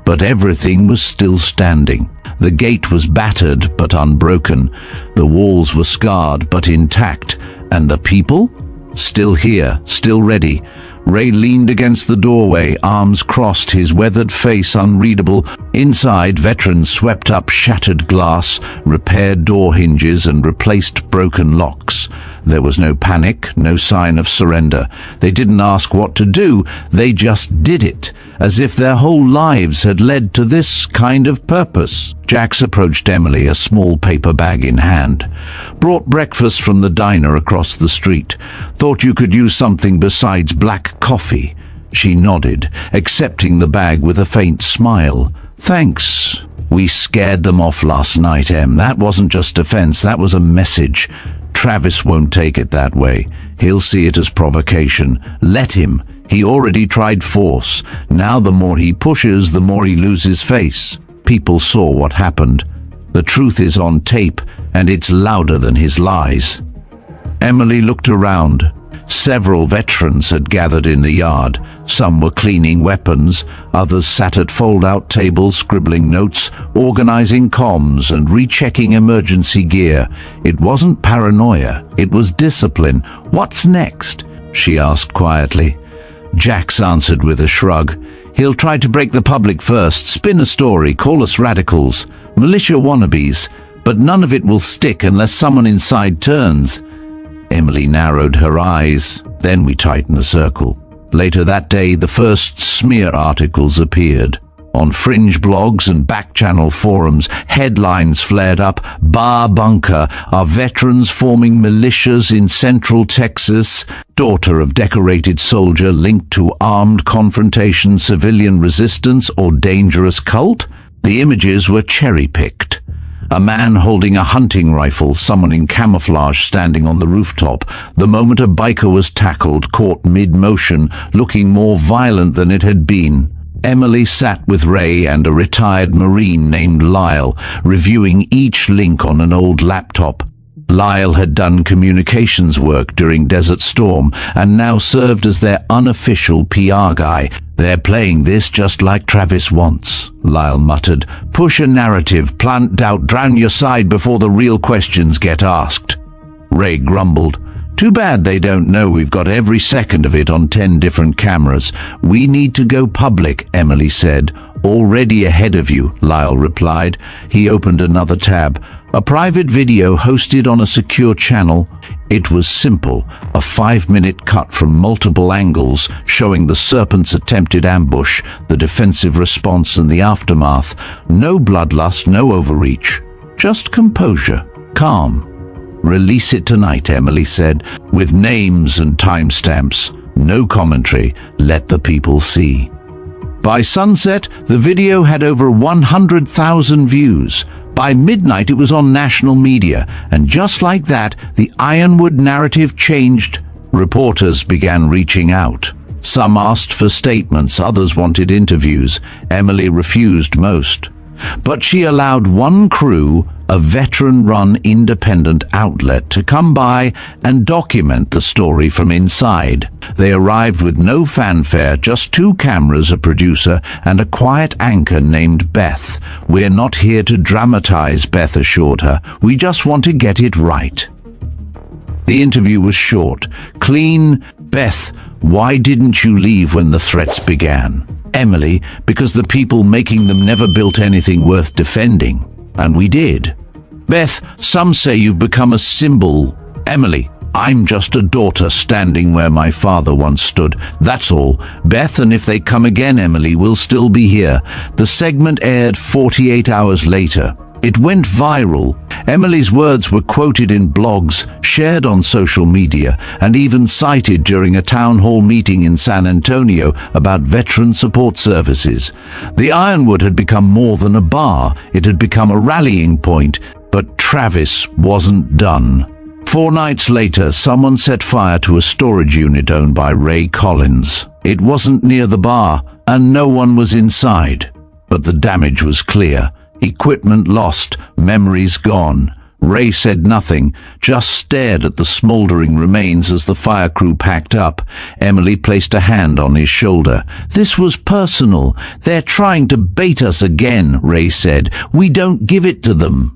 But everything was still standing. The gate was battered but unbroken. The walls were scarred but intact. And the people? Still here, still ready. Ray leaned against the doorway, arms crossed, his weathered face unreadable. Inside, veterans swept up shattered glass, repaired door hinges and replaced broken locks. There was no panic, no sign of surrender. They didn't ask what to do, they just did it, as if their whole lives had led to this kind of purpose. Jax approached Emily, a small paper bag in hand. "Brought breakfast from the diner across the street. Thought you could use something besides black coffee." She nodded, accepting the bag with a faint smile. "Thanks. We scared them off last night, Em. That wasn't just defense, that was a message. Travis won't take it that way. He'll see it as provocation. Let him. He already tried force. Now the more he pushes, the more he loses face." People saw what happened. The truth is on tape, and it's louder than his lies. Emily looked around. Several veterans had gathered in the yard. Some were cleaning weapons, others sat at fold-out tables scribbling notes, organizing comms and rechecking emergency gear. It wasn't paranoia, it was discipline. "What's next?" she asked quietly. Jax answered with a shrug. "He'll try to break the public first, spin a story, call us radicals, militia wannabes, but none of it will stick unless someone inside turns." Emily narrowed her eyes. "Then we tighten the circle." Later that day, the first smear articles appeared. On fringe blogs and back-channel forums, headlines flared up. "Bar bunker, are veterans forming militias in Central Texas? Daughter of decorated soldier linked to armed confrontation, civilian resistance, or dangerous cult?" The images were cherry-picked. A man holding a hunting rifle, someone in camouflage standing on the rooftop. The moment a biker was tackled, caught mid-motion, looking more violent than it had been. Emily sat with Ray and a retired Marine named Lyle, reviewing each link on an old laptop. Lyle had done communications work during Desert Storm and now served as their unofficial PR guy. "They're playing this just like Travis wants," Lyle muttered. "Push a narrative, plant doubt, drown your side before the real questions get asked." Ray grumbled. "Too bad they don't know we've got every second of it on 10 different cameras. We need to go public," Emily said. "Already ahead of you," Lyle replied. He opened another tab. A private video hosted on a secure channel. It was simple, a 5-minute cut from multiple angles showing the Serpent's attempted ambush, the defensive response and the aftermath. No bloodlust, no overreach. Just composure, calm. "Release it tonight," Emily said, "with names and timestamps. No commentary. Let the people see." By sunset, the video had over 100,000 views. By midnight, it was on national media, and just like that, the Ironwood narrative changed. Reporters began reaching out. Some asked for statements, others wanted interviews. Emily refused most. But she allowed one crew, a veteran-run independent outlet, to come by and document the story from inside. They arrived with no fanfare, just 2 cameras, a producer, and a quiet anchor named Beth. "We're not here to dramatize," Beth assured her. "We just want to get it right." The interview was short, clean. "Beth, why didn't you leave when the threats began?" "Emily, because the people making them never built anything worth defending. And we did." "Beth, some say you've become a symbol." "Emily, I'm just a daughter standing where my father once stood. That's all." "Beth, and if they come again, Emily, we'll still be here." The segment aired 48 hours later. It went viral. Emily's words were quoted in blogs, shared on social media, and even cited during a town hall meeting in San Antonio about veteran support services. The Ironwood had become more than a bar. It had become a rallying point. But Travis wasn't done. 4 nights later, someone set fire to a storage unit owned by Ray Collins. It wasn't near the bar, and no one was inside. But the damage was clear. Equipment lost, memories gone. Ray said nothing, just stared at the smoldering remains as the fire crew packed up. Emily placed a hand on his shoulder. "This was personal. They're trying to bait us again," Ray said. "We don't give it to them."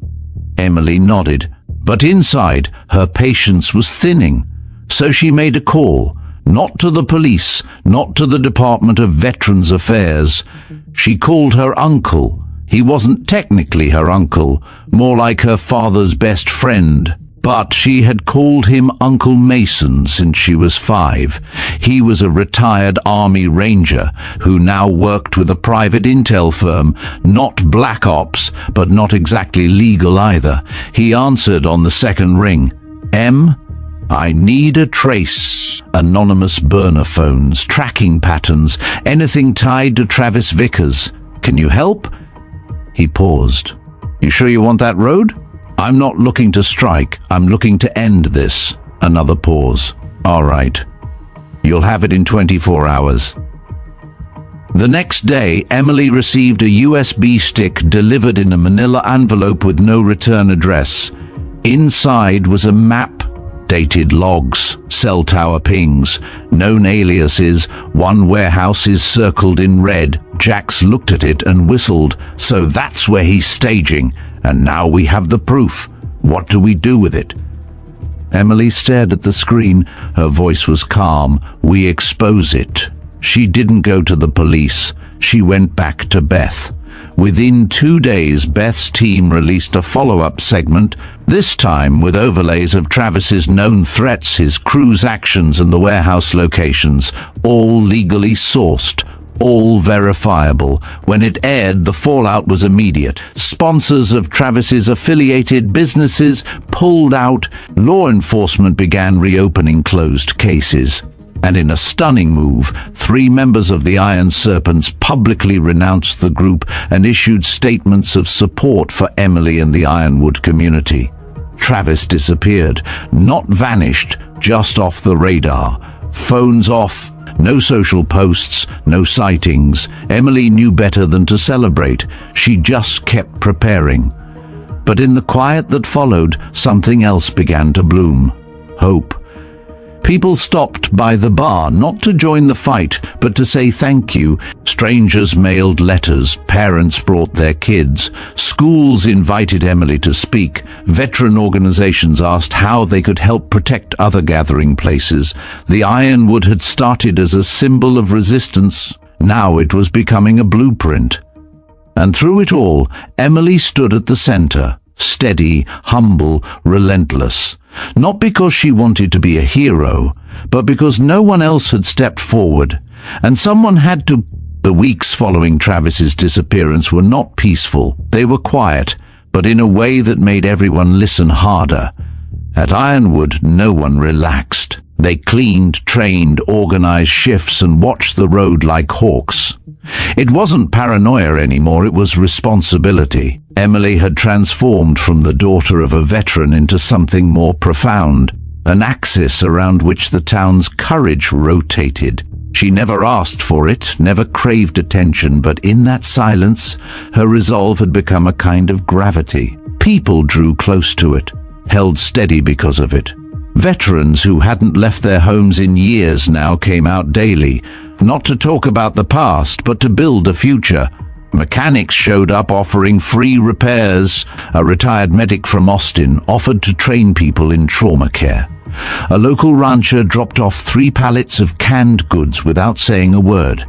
Emily nodded, but inside, her patience was thinning. So she made a call, not to the police, not to the Department of Veterans Affairs. She called her uncle. He wasn't technically her uncle, more like her father's best friend. But she had called him Uncle Mason since she was 5. He was a retired Army Ranger who now worked with a private intel firm, not Black Ops, but not exactly legal either. He answered on the second ring. "M, I need a trace." Anonymous burner phones, tracking patterns, anything tied to Travis Vickers. "Can you help?" He paused. "You sure you want that road?" "I'm not looking to strike. I'm looking to end this." Another pause. "All right. You'll have it in 24 hours." The next day, Emily received a USB stick delivered in a manila envelope with no return address. Inside was a map, dated logs, cell tower pings, known aliases. One warehouse is circled in red. Jax looked at it and whistled. "So that's where he's staging. And now we have the proof. What do we do with it?" Emily stared at the screen. Her voice was calm. "We expose it." She didn't go to the police. She went back to Beth. Within 2 days, Beth's team released a follow-up segment, this time with overlays of Travis's known threats, his crew's actions, and the warehouse locations, all legally sourced, all verifiable. When it aired, the fallout was immediate. Sponsors of Travis's affiliated businesses pulled out. Law enforcement began reopening closed cases. And in a stunning move, 3 members of the Iron Serpents publicly renounced the group and issued statements of support for Emily and the Ironwood community. Travis disappeared, not vanished, just off the radar. Phones off, no social posts, no sightings. Emily knew better than to celebrate. She just kept preparing. But in the quiet that followed, something else began to bloom. Hope. People stopped by the bar, not to join the fight, but to say thank you. Strangers mailed letters, parents brought their kids, schools invited Emily to speak, veteran organizations asked how they could help protect other gathering places. The Ironwood had started as a symbol of resistance. Now it was becoming a blueprint. And through it all, Emily stood at the center, steady, humble, relentless. Not because she wanted to be a hero, but because no one else had stepped forward, and someone had to. The weeks following Travis's disappearance were not peaceful. They were quiet, but in a way that made everyone listen harder. At Ironwood, no one relaxed. They cleaned, trained, organized shifts, and watched the road like hawks. It wasn't paranoia anymore, it was responsibility. Emily had transformed from the daughter of a veteran into something more profound, an axis around which the town's courage rotated. She never asked for it, never craved attention, but in that silence, her resolve had become a kind of gravity. People drew close to it, held steady because of it. Veterans who hadn't left their homes in years now came out daily, not to talk about the past, but to build a future. Mechanics showed up offering free repairs. A retired medic from Austin offered to train people in trauma care. A local rancher dropped off 3 pallets of canned goods without saying a word.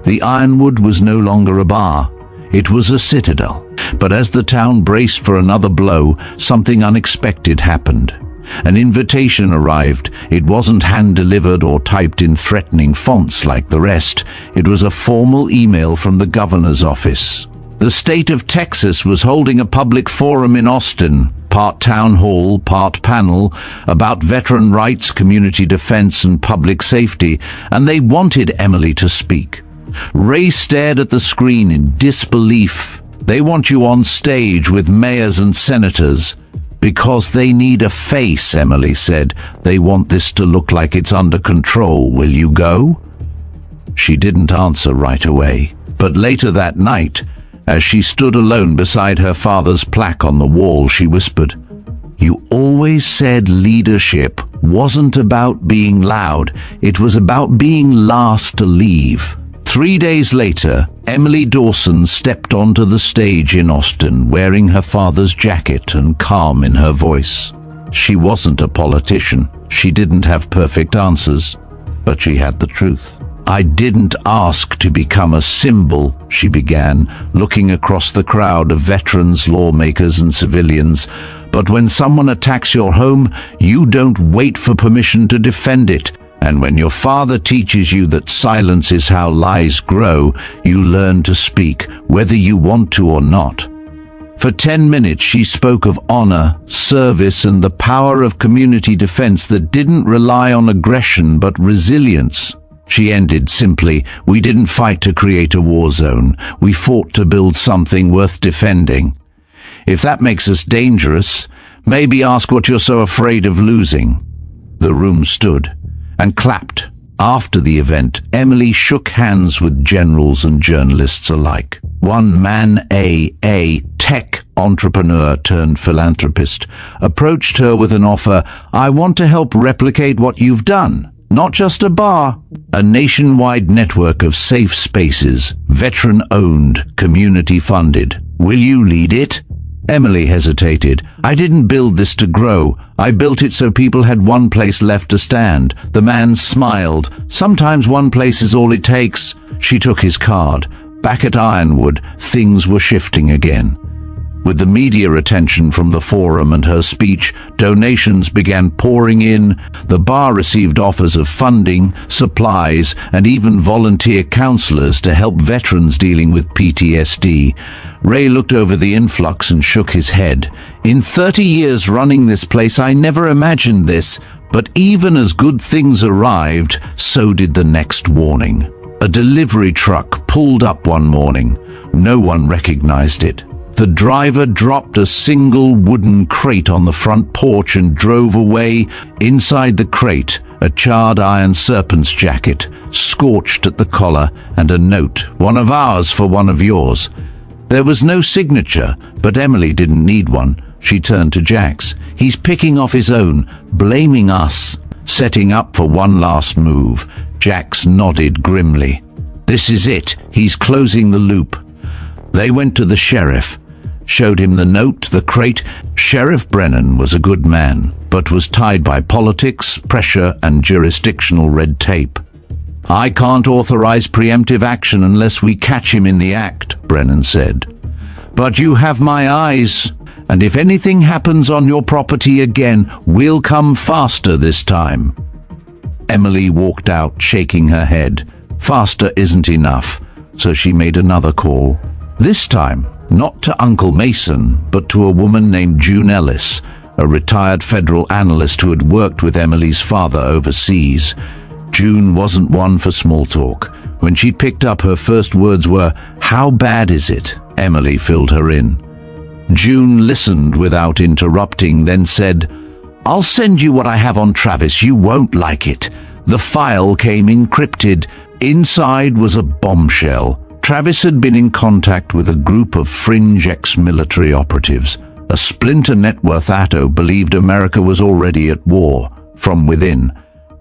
The Ironwood was no longer a bar. It was a citadel. But as the town braced for another blow, something unexpected happened. An invitation arrived. It wasn't hand-delivered or typed in threatening fonts like the rest. It was a formal email from the governor's office. The state of Texas was holding a public forum in Austin, part town hall, part panel, about veteran rights, community defense, and public safety, and they wanted Emily to speak. Ray stared at the screen in disbelief. They want you on stage with mayors and senators. Because they need a face, Emily said. They want this to look like it's under control. Will you go? She didn't answer right away. But later that night, as she stood alone beside her father's plaque on the wall, she whispered, "You always said leadership wasn't about being loud. It was about being last to leave." 3 days later, Emily Dawson stepped onto the stage in Austin, wearing her father's jacket and calm in her voice. She wasn't a politician. She didn't have perfect answers, but she had the truth. "I didn't ask to become a symbol," she began, looking across the crowd of veterans, lawmakers, and civilians. "But when someone attacks your home, you don't wait for permission to defend it. And when your father teaches you that silence is how lies grow, you learn to speak, whether you want to or not." For 10 minutes she spoke of honor, service, and the power of community defense that didn't rely on aggression but resilience. She ended simply, "We didn't fight to create a war zone. We fought to build something worth defending. If that makes us dangerous, maybe ask what you're so afraid of losing." The room stood and clapped. After the event, Emily shook hands with generals and journalists alike. One man, a tech entrepreneur turned philanthropist, approached her with an offer. "I want to help replicate what you've done. Not just a bar, a nationwide network of safe spaces, veteran-owned, community-funded. Will you lead it?" Emily hesitated. "I didn't build this to grow. I built it so people had one place left to stand." The man smiled. "Sometimes one place is all it takes." She took his card. Back at Ironwood, things were shifting again. With the media attention from the forum and her speech, donations began pouring in. The bar received offers of funding, supplies, and even volunteer counselors to help veterans dealing with PTSD. Ray looked over the influx and shook his head. "In 30 years running this place, I never imagined this. But even as good things arrived, so did the next warning." A delivery truck pulled up one morning. No one recognized it. The driver dropped a single wooden crate on the front porch and drove away. Inside the crate, a charred iron serpent's jacket, scorched at the collar, and a note, "One of ours for one of yours." There was no signature, but Emily didn't need one. She turned to Jax. He's picking off his own, blaming us, setting up for one last move. Jax nodded grimly. This is it. He's closing the loop. They went to the sheriff, showed him the note, the crate. Sheriff Brennan was a good man, but was tied by politics, pressure, and jurisdictional red tape. I can't authorize preemptive action unless we catch him in the act, Brennan said. But you have my eyes, and if anything happens on your property again, we'll come faster this time. Emily walked out, shaking her head. Faster isn't enough, so she made another call. This time, not to Uncle Mason, but to a woman named June Ellis, a retired federal analyst who had worked with Emily's father overseas. June wasn't one for small talk. When she picked up, her first words were, "How bad is it?" Emily filled her in. June listened without interrupting, then said, "I'll send you what I have on Travis. You won't like it." The file came encrypted. Inside was a bombshell. Travis had been in contact with a group of fringe ex-military operatives. A splinter network Atto believed America was already at war from within.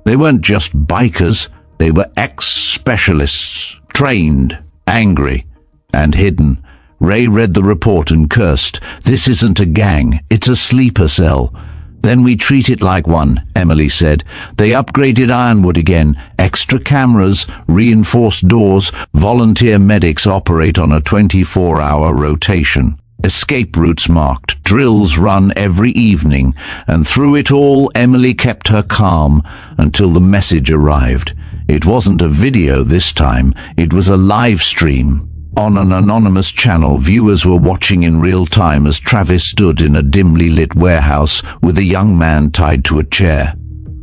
They weren't just bikers, they were ex-specialists, trained, angry, and hidden. Ray read the report and cursed. This isn't a gang, it's a sleeper cell. Then we treat it like one, Emily said. They upgraded Ironwood again. Extra cameras, reinforced doors, volunteer medics operate on a 24-hour rotation. Escape routes marked, drills run every evening, and through it all, Emily kept her calm until the message arrived. It wasn't a video this time, it was a live stream. On an anonymous channel, viewers were watching in real time as Travis stood in a dimly lit warehouse with a young man tied to a chair.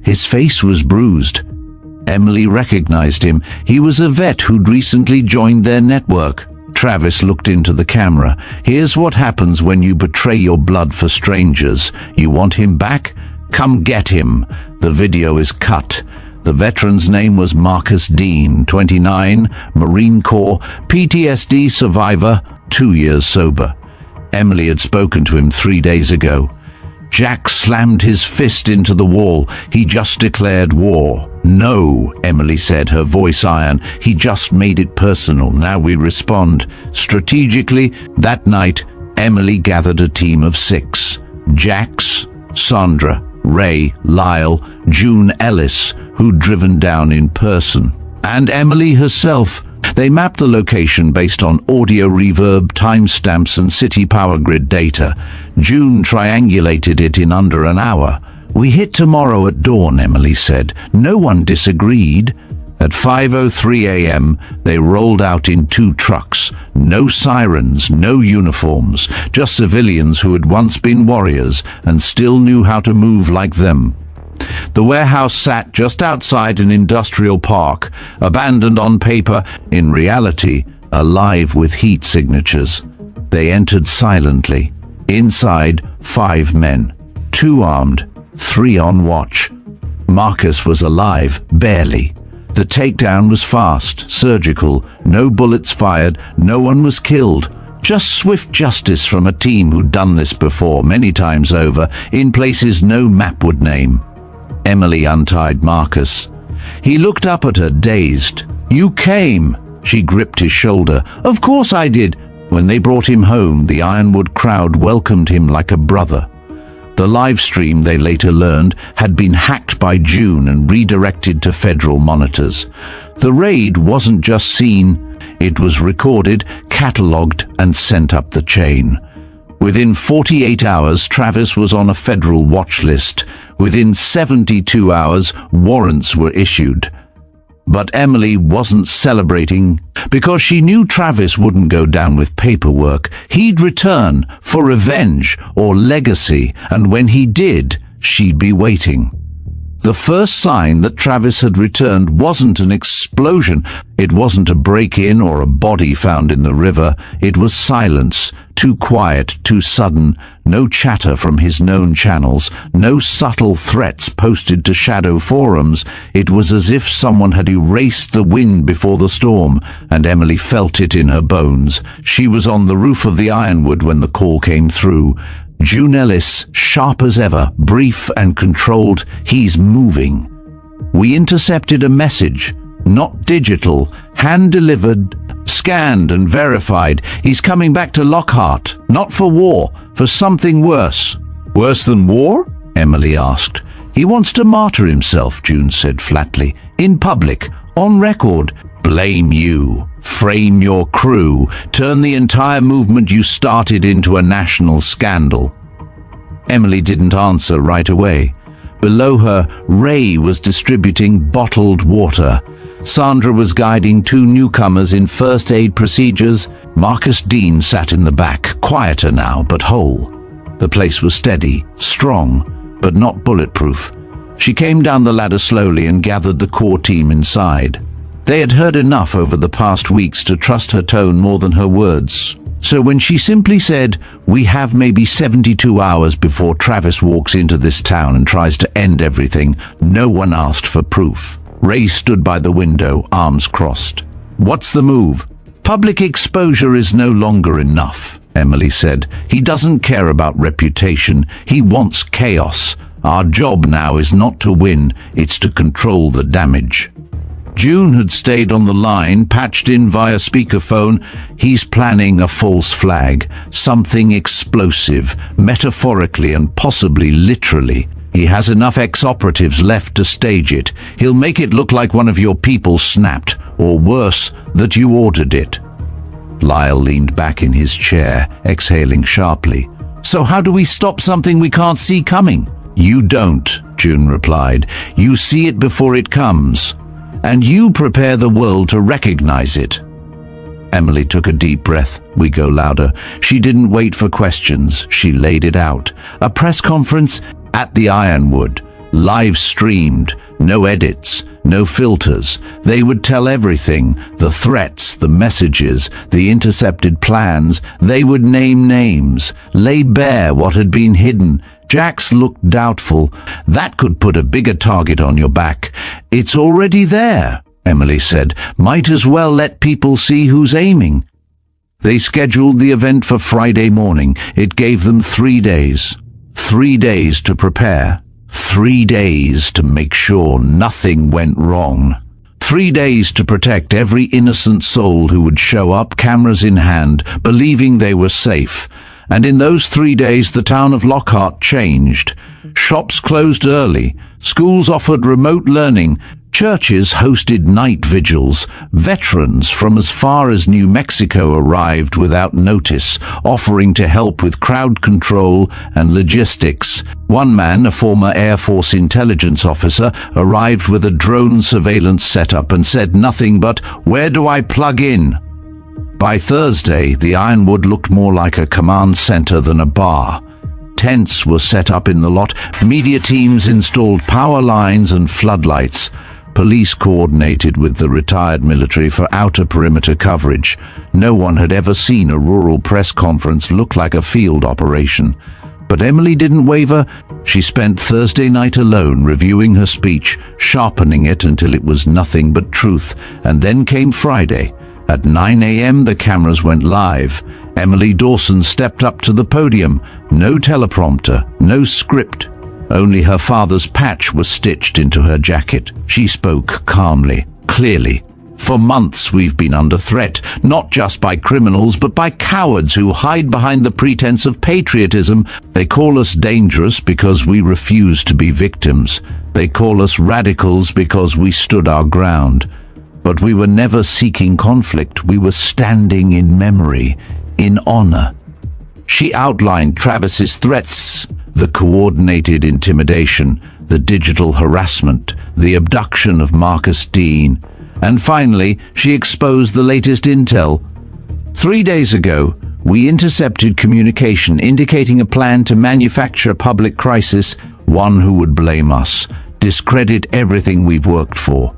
His face was bruised. Emily recognized him. He was a vet who'd recently joined their network. Travis looked into the camera. Here's what happens when you betray your blood for strangers. You want him back? Come get him. The video is cut. The veteran's name was Marcus Dean, 29, Marine Corps, PTSD survivor, 2 years sober. Emily had spoken to him 3 days ago. Jack slammed his fist into the wall. He just declared war. No, Emily said, her voice iron. He just made it personal. Now we respond. Strategically, that night, Emily gathered a team of 6. Jax, Sandra, Ray, Lyle, June Ellis, who'd driven down in person, and Emily herself. They mapped the location based on audio reverb, timestamps, and city power grid data. June triangulated it in under an hour. We hit tomorrow at dawn, Emily said. No one disagreed. At 5:03 a.m., they rolled out in 2 trucks. No sirens, no uniforms, just civilians who had once been warriors and still knew how to move like them. The warehouse sat just outside an industrial park, abandoned on paper, in reality, alive with heat signatures. They entered silently. Inside, 5 men, 2 armed, 3 on watch. Marcus was alive, barely. The takedown was fast, surgical, no bullets fired, no one was killed. Just swift justice from a team who'd done this before, many times over, in places no map would name. Emily untied Marcus. He looked up at her, dazed. "You came." She gripped his shoulder. "Of course I did." When they brought him home, the Ironwood crowd welcomed him like a brother. The live stream, they later learned, had been hacked by June and redirected to federal monitors. The raid wasn't just seen, it was recorded, catalogued, and sent up the chain. Within 48 hours, Travis was on a federal watch list. Within 72 hours, warrants were issued. But Emily wasn't celebrating because she knew Travis wouldn't go down with paperwork. He'd return for revenge or legacy, and when he did, she'd be waiting. The first sign that Travis had returned wasn't an explosion. It wasn't a break-in or a body found in the river. It was silence, too quiet, too sudden, no chatter from his known channels, no subtle threats posted to shadow forums. It was as if someone had erased the wind before the storm, and Emily felt it in her bones. She was on the roof of the Ironwood when the call came through. June Ellis, sharp as ever, brief and controlled. "He's moving." We intercepted a message. Not digital, hand-delivered, scanned and verified. "He's coming back to Lockhart, not for war, for something worse." "Worse than war?" Emily asked. "He wants to martyr himself," June said flatly. "In public, on record. Blame you. Frame your crew. Turn the entire movement you started into a national scandal." Emily didn't answer right away. Below her, Ray was distributing bottled water. Sandra was guiding two newcomers in first aid procedures. Marcus Dean sat in the back, quieter now, but whole. The place was steady, strong, but not bulletproof. She came down the ladder slowly and gathered the core team inside. They had heard enough over the past weeks to trust her tone more than her words. So when she simply said, "We have maybe 72 hours before Travis walks into this town and tries to end everything," no one asked for proof. Ray stood by the window, arms crossed. "What's the move?" "Public exposure is no longer enough," Emily said. "He doesn't care about reputation. He wants chaos. Our job now is not to win, it's to control the damage." June had stayed on the line, patched in via speakerphone. "He's planning a false flag, something explosive, metaphorically and possibly literally. He has enough ex-operatives left to stage it. He'll make it look like one of your people snapped, or worse, that you ordered it." Lyle leaned back in his chair, exhaling sharply. "So how do we stop something we can't see coming?" "You don't," June replied. "You see it before it comes. And you prepare the world to recognize it." Emily took a deep breath. We go louder. She didn't wait for questions. She laid it out. A press conference at the Ironwood, live streamed, no edits, no filters. They would tell everything, the threats, the messages, the intercepted plans. They would name names, lay bare what had been hidden. Jax looked doubtful. "That could put a bigger target on your back." "It's already there," Emily said. "Might as well let people see who's aiming." They scheduled the event for Friday morning. It gave them 3 days. 3 days to prepare. 3 days to make sure nothing went wrong. 3 days to protect every innocent soul who would show up, cameras in hand, believing they were safe. And in those 3 days, the town of Lockhart changed. Shops closed early. Schools offered remote learning. Churches hosted night vigils. Veterans from as far as New Mexico arrived without notice, offering to help with crowd control and logistics. One man, a former Air Force intelligence officer, arrived with a drone surveillance setup and said nothing but, "Where do I plug in?" By Thursday, the Ironwood looked more like a command center than a bar. Tents were set up in the lot. Media teams installed power lines and floodlights. Police coordinated with the retired military for outer perimeter coverage. No one had ever seen a rural press conference look like a field operation. But Emily didn't waver. She spent Thursday night alone reviewing her speech, sharpening it until it was nothing but truth. And then came Friday. At 9 a.m. the cameras went live. Emily Dawson stepped up to the podium. No teleprompter, no script. Only her father's patch was stitched into her jacket. She spoke calmly, clearly. "For months we've been under threat, not just by criminals, but by cowards who hide behind the pretense of patriotism. They call us dangerous because we refuse to be victims. They call us radicals because we stood our ground. But we were never seeking conflict. We were standing in memory, in honor." She outlined Travis's threats, the coordinated intimidation, the digital harassment, the abduction of Marcus Dean, and finally, she exposed the latest intel. 3 days ago, we intercepted communication indicating a plan to manufacture a public crisis, one who would blame us, discredit everything we've worked for.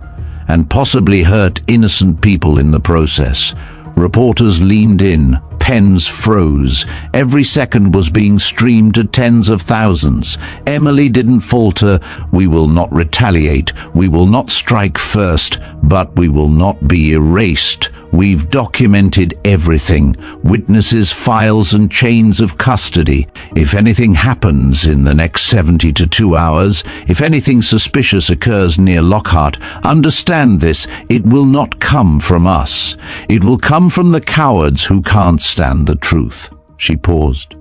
and possibly hurt innocent people in the process. Reporters leaned in, pens froze. Every second was being streamed to tens of thousands. Emily didn't falter. "We will not retaliate. We will not strike first, but we will not be erased. We've documented everything. Witnesses, files, and chains of custody. If anything happens in the next 72 hours, if anything suspicious occurs near Lockhart, understand this, it will not come from us. It will come from the cowards who can't stand the truth." She paused.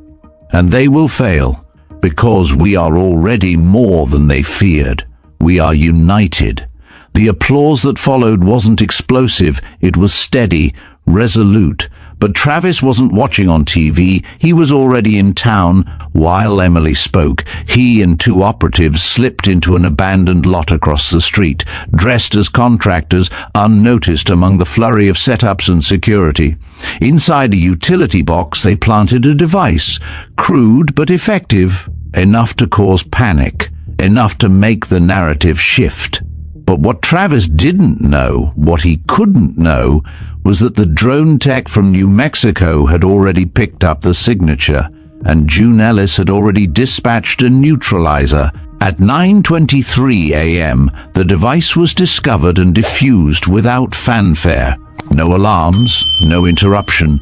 "And they will fail, because we are already more than they feared. We are united." The applause that followed wasn't explosive, it was steady, resolute. But Travis wasn't watching on TV, he was already in town. While Emily spoke, he and two operatives slipped into an abandoned lot across the street, dressed as contractors, unnoticed among the flurry of setups and security. Inside a utility box they planted a device, crude but effective, enough to cause panic, enough to make the narrative shift. But what Travis didn't know, what he couldn't know, was that the drone tech from New Mexico had already picked up the signature, and June Ellis had already dispatched a neutralizer. At 9:23 a.m., the device was discovered and diffused without fanfare. No alarms, no interruption,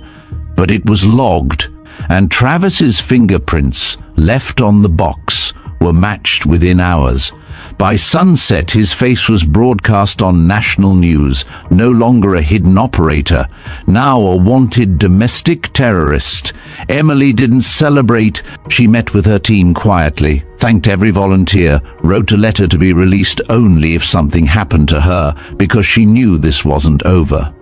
but it was logged, and Travis's fingerprints, left on the box, were matched within hours. By sunset, his face was broadcast on national news, no longer a hidden operator, now a wanted domestic terrorist. Emily didn't celebrate. She met with her team quietly, thanked every volunteer, wrote a letter to be released only if something happened to her, because she knew this wasn't over.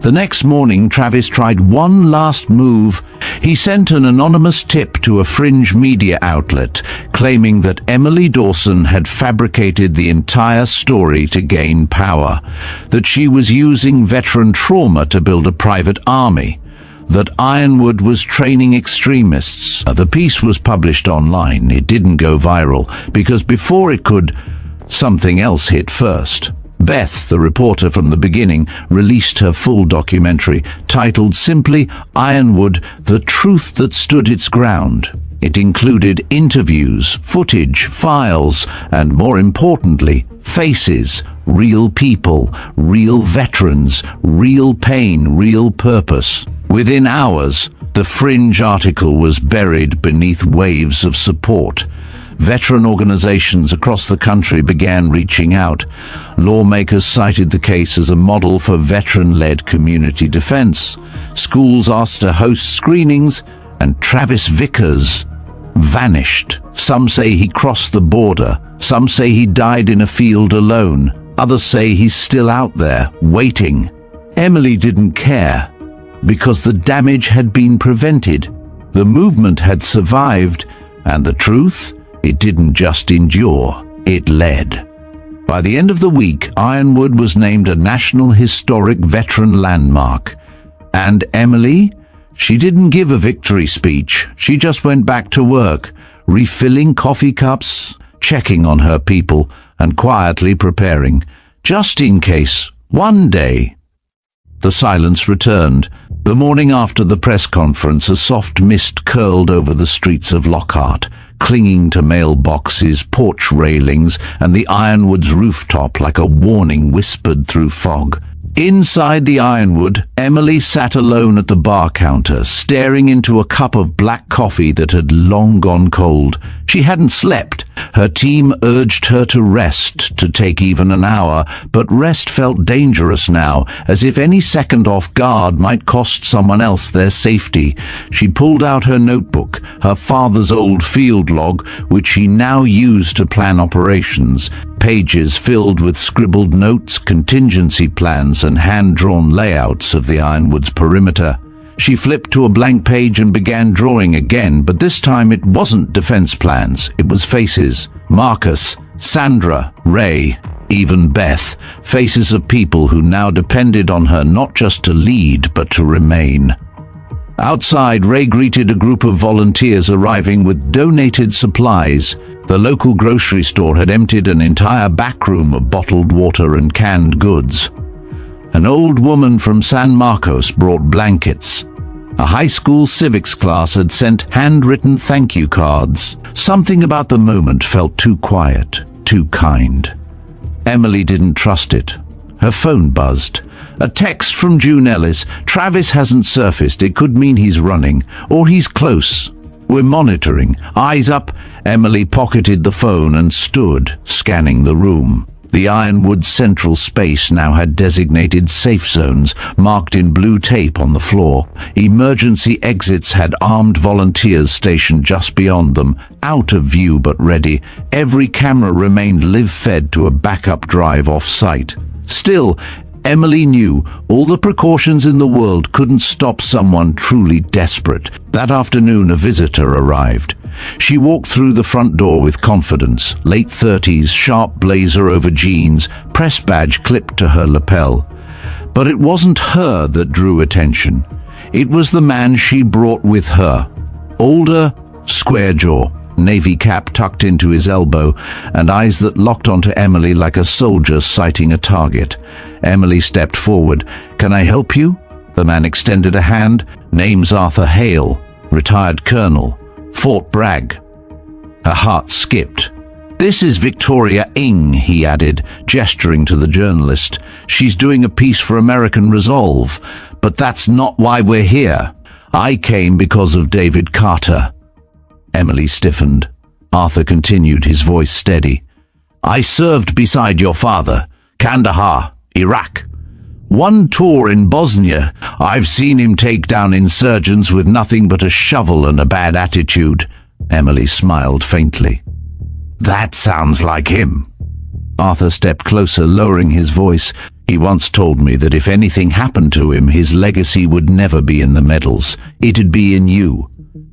The next morning, Travis tried one last move. He sent an anonymous tip to a fringe media outlet, claiming that Emily Dawson had fabricated the entire story to gain power, that she was using veteran trauma to build a private army, that Ironwood was training extremists. The piece was published online. It didn't go viral, because before it could, something else hit first. Beth, the reporter from the beginning, released her full documentary, titled simply Ironwood, The Truth That Stood Its Ground. It included interviews, footage, files, and more importantly, faces, real people, real veterans, real pain, real purpose. Within hours, the fringe article was buried beneath waves of support. Veteran organizations across the country began reaching out. Lawmakers cited the case as a model for veteran-led community defense. Schools asked to host screenings, and Travis Vickers vanished. Some say he crossed the border. Some say he died in a field alone. Others say he's still out there, waiting. Emily didn't care, because the damage had been prevented. The movement had survived, and the truth? It didn't just endure, it led. By the end of the week, Ironwood was named a National Historic Veteran Landmark. And Emily? She didn't give a victory speech. She just went back to work, refilling coffee cups, checking on her people, and quietly preparing, just in case, one day. The silence returned. The morning after the press conference, a soft mist curled over the streets of Lockhart, clinging to mailboxes, porch railings, and the Ironwood's rooftop like a warning whispered through fog. Inside the Ironwood, Emily sat alone at the bar counter, staring into a cup of black coffee that had long gone cold. She hadn't slept. Her team urged her to rest, to take even an hour, but rest felt dangerous now, as if any second off guard might cost someone else their safety. She pulled out her notebook, her father's old field log, which she now used to plan operations, pages filled with scribbled notes, contingency plans, and hand-drawn layouts of the Ironwood's perimeter. She flipped to a blank page and began drawing again, but this time it wasn't defense plans, it was faces. Marcus, Sandra, Ray, even Beth, faces of people who now depended on her not just to lead, but to remain. Outside, Ray greeted a group of volunteers arriving with donated supplies. The local grocery store had emptied an entire back room of bottled water and canned goods. An old woman from San Marcos brought blankets. A high school civics class had sent handwritten thank you cards. Something about the moment felt too quiet, too kind. Emily didn't trust it. Her phone buzzed. A text from June Ellis. Travis hasn't surfaced. It could mean he's running, or he's close. We're monitoring. Eyes up. Emily pocketed the phone and stood, scanning the room. The Ironwood central space now had designated safe zones, marked in blue tape on the floor. Emergency exits had armed volunteers stationed just beyond them, out of view but ready. Every camera remained live-fed to a backup drive off-site. Still, Emily knew all the precautions in the world couldn't stop someone truly desperate. That afternoon, a visitor arrived. She walked through the front door with confidence, late 30s, sharp blazer over jeans, press badge clipped to her lapel. But it wasn't her that drew attention. It was the man she brought with her. Older, square jaw, navy cap tucked into his elbow, and eyes that locked onto Emily like a soldier sighting a target. Emily stepped forward. "Can I help you?" The man extended a hand. "Name's Arthur Hale, retired colonel, Fort Bragg." Her heart skipped. "This is Victoria Ng," he added, gesturing to the journalist. "She's doing a piece for American Resolve, but that's not why we're here. I came because of David Carter." Emily stiffened. Arthur continued, his voice steady. "I served beside your father, Kandahar, Iraq. One tour in Bosnia. I've seen him take down insurgents with nothing but a shovel and a bad attitude." Emily smiled faintly. "That sounds like him." Arthur stepped closer, lowering his voice. "He once told me that if anything happened to him, his legacy would never be in the medals. It'd be in you.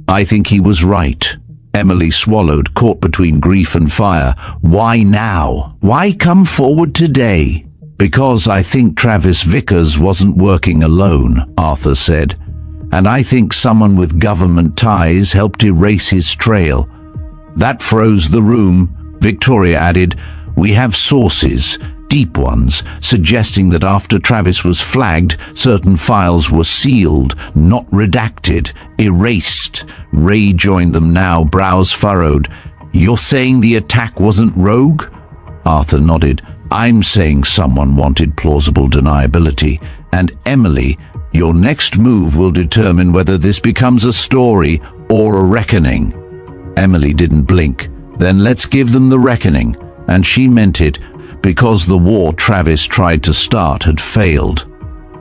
I think he was right." Emily swallowed, caught between grief and fire. "Why now? Why come forward today?" "Because I think Travis Vickers wasn't working alone," Arthur said. "And I think someone with government ties helped erase his trail." That froze the room. Victoria added, "We have sources, deep ones, suggesting that after Travis was flagged, certain files were sealed, not redacted, erased." Ray joined them now, brows furrowed. "You're saying the attack wasn't rogue?" Arthur nodded. "I'm saying someone wanted plausible deniability. And Emily, your next move will determine whether this becomes a story or a reckoning." Emily didn't blink. "Then let's give them the reckoning." And she meant it, because the war Travis tried to start had failed.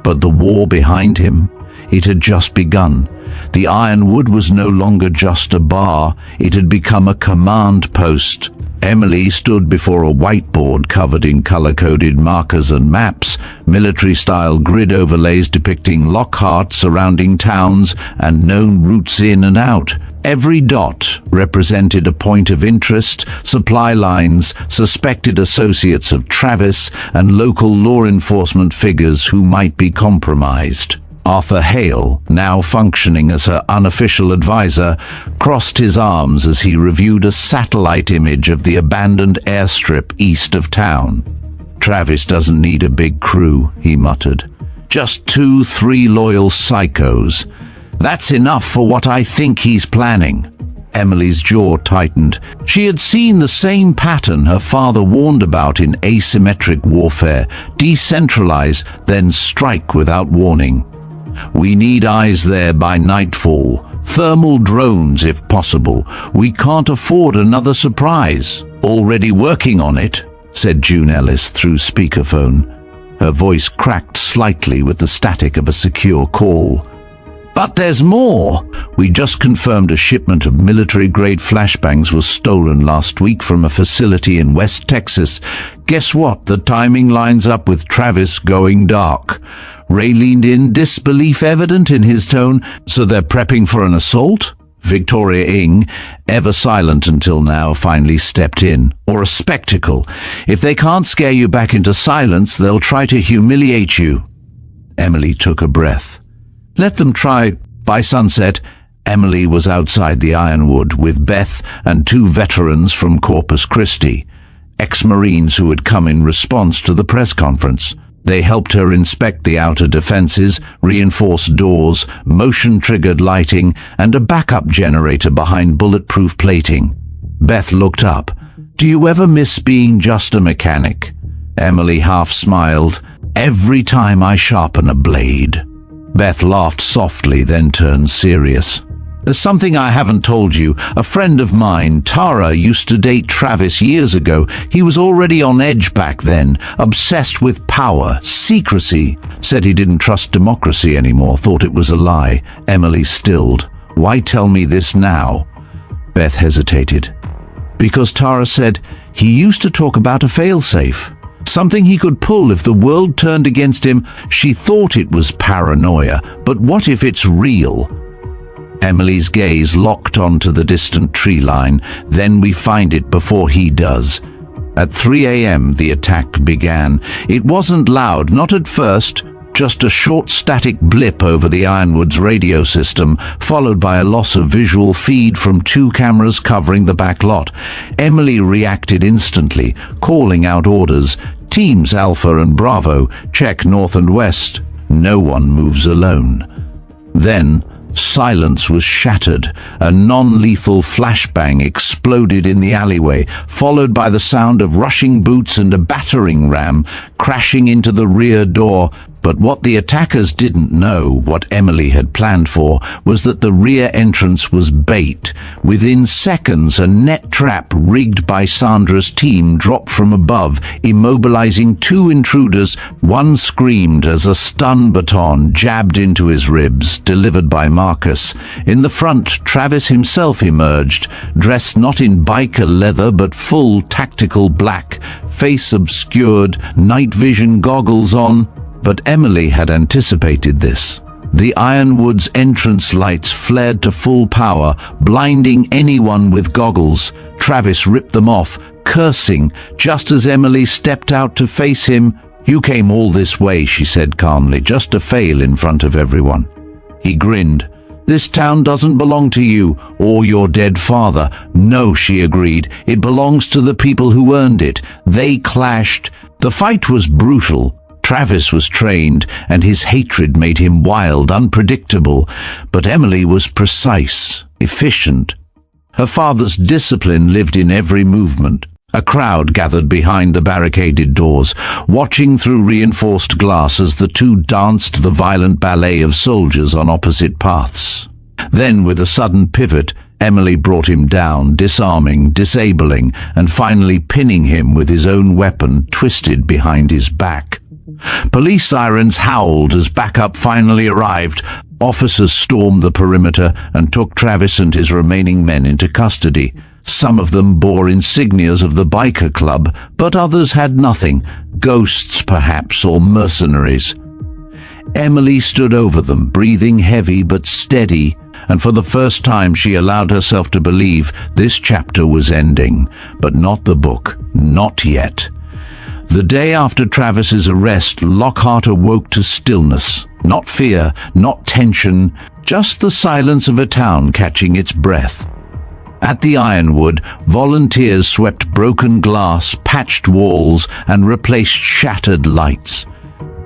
But the war behind him, it had just begun. The Ironwood was no longer just a bar, it had become a command post. Emily stood before a whiteboard covered in color-coded markers and maps, military-style grid overlays depicting Lockhart surrounding towns and known routes in and out. Every dot represented a point of interest, supply lines, suspected associates of Travis, and local law enforcement figures who might be compromised. Arthur Hale, now functioning as her unofficial advisor, crossed his arms as he reviewed a satellite image of the abandoned airstrip east of town. "Travis doesn't need a big crew," he muttered. "Just 2-3 loyal psychos. That's enough for what I think he's planning." Emily's jaw tightened. She had seen the same pattern her father warned about in asymmetric warfare: decentralize, then strike without warning. "We need eyes there by nightfall. Thermal drones if possible. We can't afford another surprise." "Already working on it," said June Ellis through speakerphone. Her voice cracked slightly with the static of a secure call. "But there's more. We just confirmed a shipment of military-grade flashbangs was stolen last week from a facility in West Texas. Guess what? The timing lines up with Travis going dark." Ray leaned in, disbelief evident in his tone. "So they're prepping for an assault?" Victoria Ng, ever silent until now, finally stepped in. "Or a spectacle. If they can't scare you back into silence, they'll try to humiliate you." Emily took a breath. "Let them try. By sunset, Emily was outside the Ironwood with Beth and two veterans from Corpus Christi, ex-Marines who had come in response to the press conference. They helped her inspect the outer defenses, reinforced doors, motion-triggered lighting, and a backup generator behind bulletproof plating. Beth looked up. "Do you ever miss being just a mechanic?" Emily half smiled. "Every time I sharpen a blade." Beth laughed softly, then turned serious. "There's something I haven't told you. A friend of mine, Tara, used to date Travis years ago. He was already on edge back then, obsessed with power, secrecy. Said he didn't trust democracy anymore, thought it was a lie." Emily stilled. "Why tell me this now?" Beth hesitated. "Because Tara said he used to talk about a failsafe. Something he could pull if the world turned against him. She thought it was paranoia, but what if it's real?" Emily's gaze locked onto the distant tree line. "Then we find it before he does." At 3 a.m. the attack began. It wasn't loud, not at first, just a short static blip over the Ironwood's radio system, followed by a loss of visual feed from two cameras covering the back lot. Emily reacted instantly, calling out orders. "Teams Alpha and Bravo, check north and west. No one moves alone." Then silence was shattered. A non-lethal flashbang exploded in the alleyway, followed by the sound of rushing boots and a battering ram crashing into the rear door. But what the attackers didn't know, what Emily had planned for, was that the rear entrance was bait. Within seconds, a net trap rigged by Sandra's team dropped from above, immobilizing two intruders. One screamed as a stun baton jabbed into his ribs, delivered by Marcus. In the front, Travis himself emerged, dressed not in biker leather but full tactical black, face obscured, night vision goggles on. But Emily had anticipated this. The Ironwood's entrance lights flared to full power, blinding anyone with goggles. Travis ripped them off, cursing, just as Emily stepped out to face him. "You came all this way," she said calmly, "just to fail in front of everyone." He grinned. "This town doesn't belong to you or your dead father." "No," she agreed. "It belongs to the people who earned it." They clashed. The fight was brutal. Travis was trained, and his hatred made him wild, unpredictable. But Emily was precise, efficient. Her father's discipline lived in every movement. A crowd gathered behind the barricaded doors, watching through reinforced glass as the two danced the violent ballet of soldiers on opposite paths. Then, with a sudden pivot, Emily brought him down, disarming, disabling, and finally pinning him with his own weapon twisted behind his back. Police sirens howled as backup finally arrived. Officers stormed the perimeter and took Travis and his remaining men into custody. Some of them bore insignias of the biker club, but others had nothing, ghosts perhaps, or mercenaries. Emily stood over them, breathing heavy but steady, and for the first time she allowed herself to believe this chapter was ending. But not the book, not yet. The day after Travis's arrest, Lockhart awoke to stillness. Not fear, not tension, just the silence of a town catching its breath. At the Ironwood, volunteers swept broken glass, patched walls, and replaced shattered lights.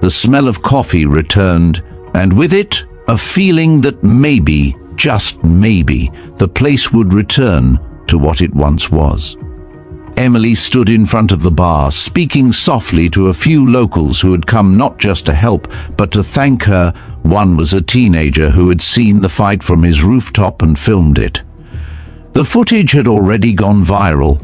The smell of coffee returned, and with it, a feeling that maybe, just maybe, the place would return to what it once was. Emily stood in front of the bar, speaking softly to a few locals who had come not just to help, but to thank her. One was a teenager who had seen the fight from his rooftop and filmed it. The footage had already gone viral.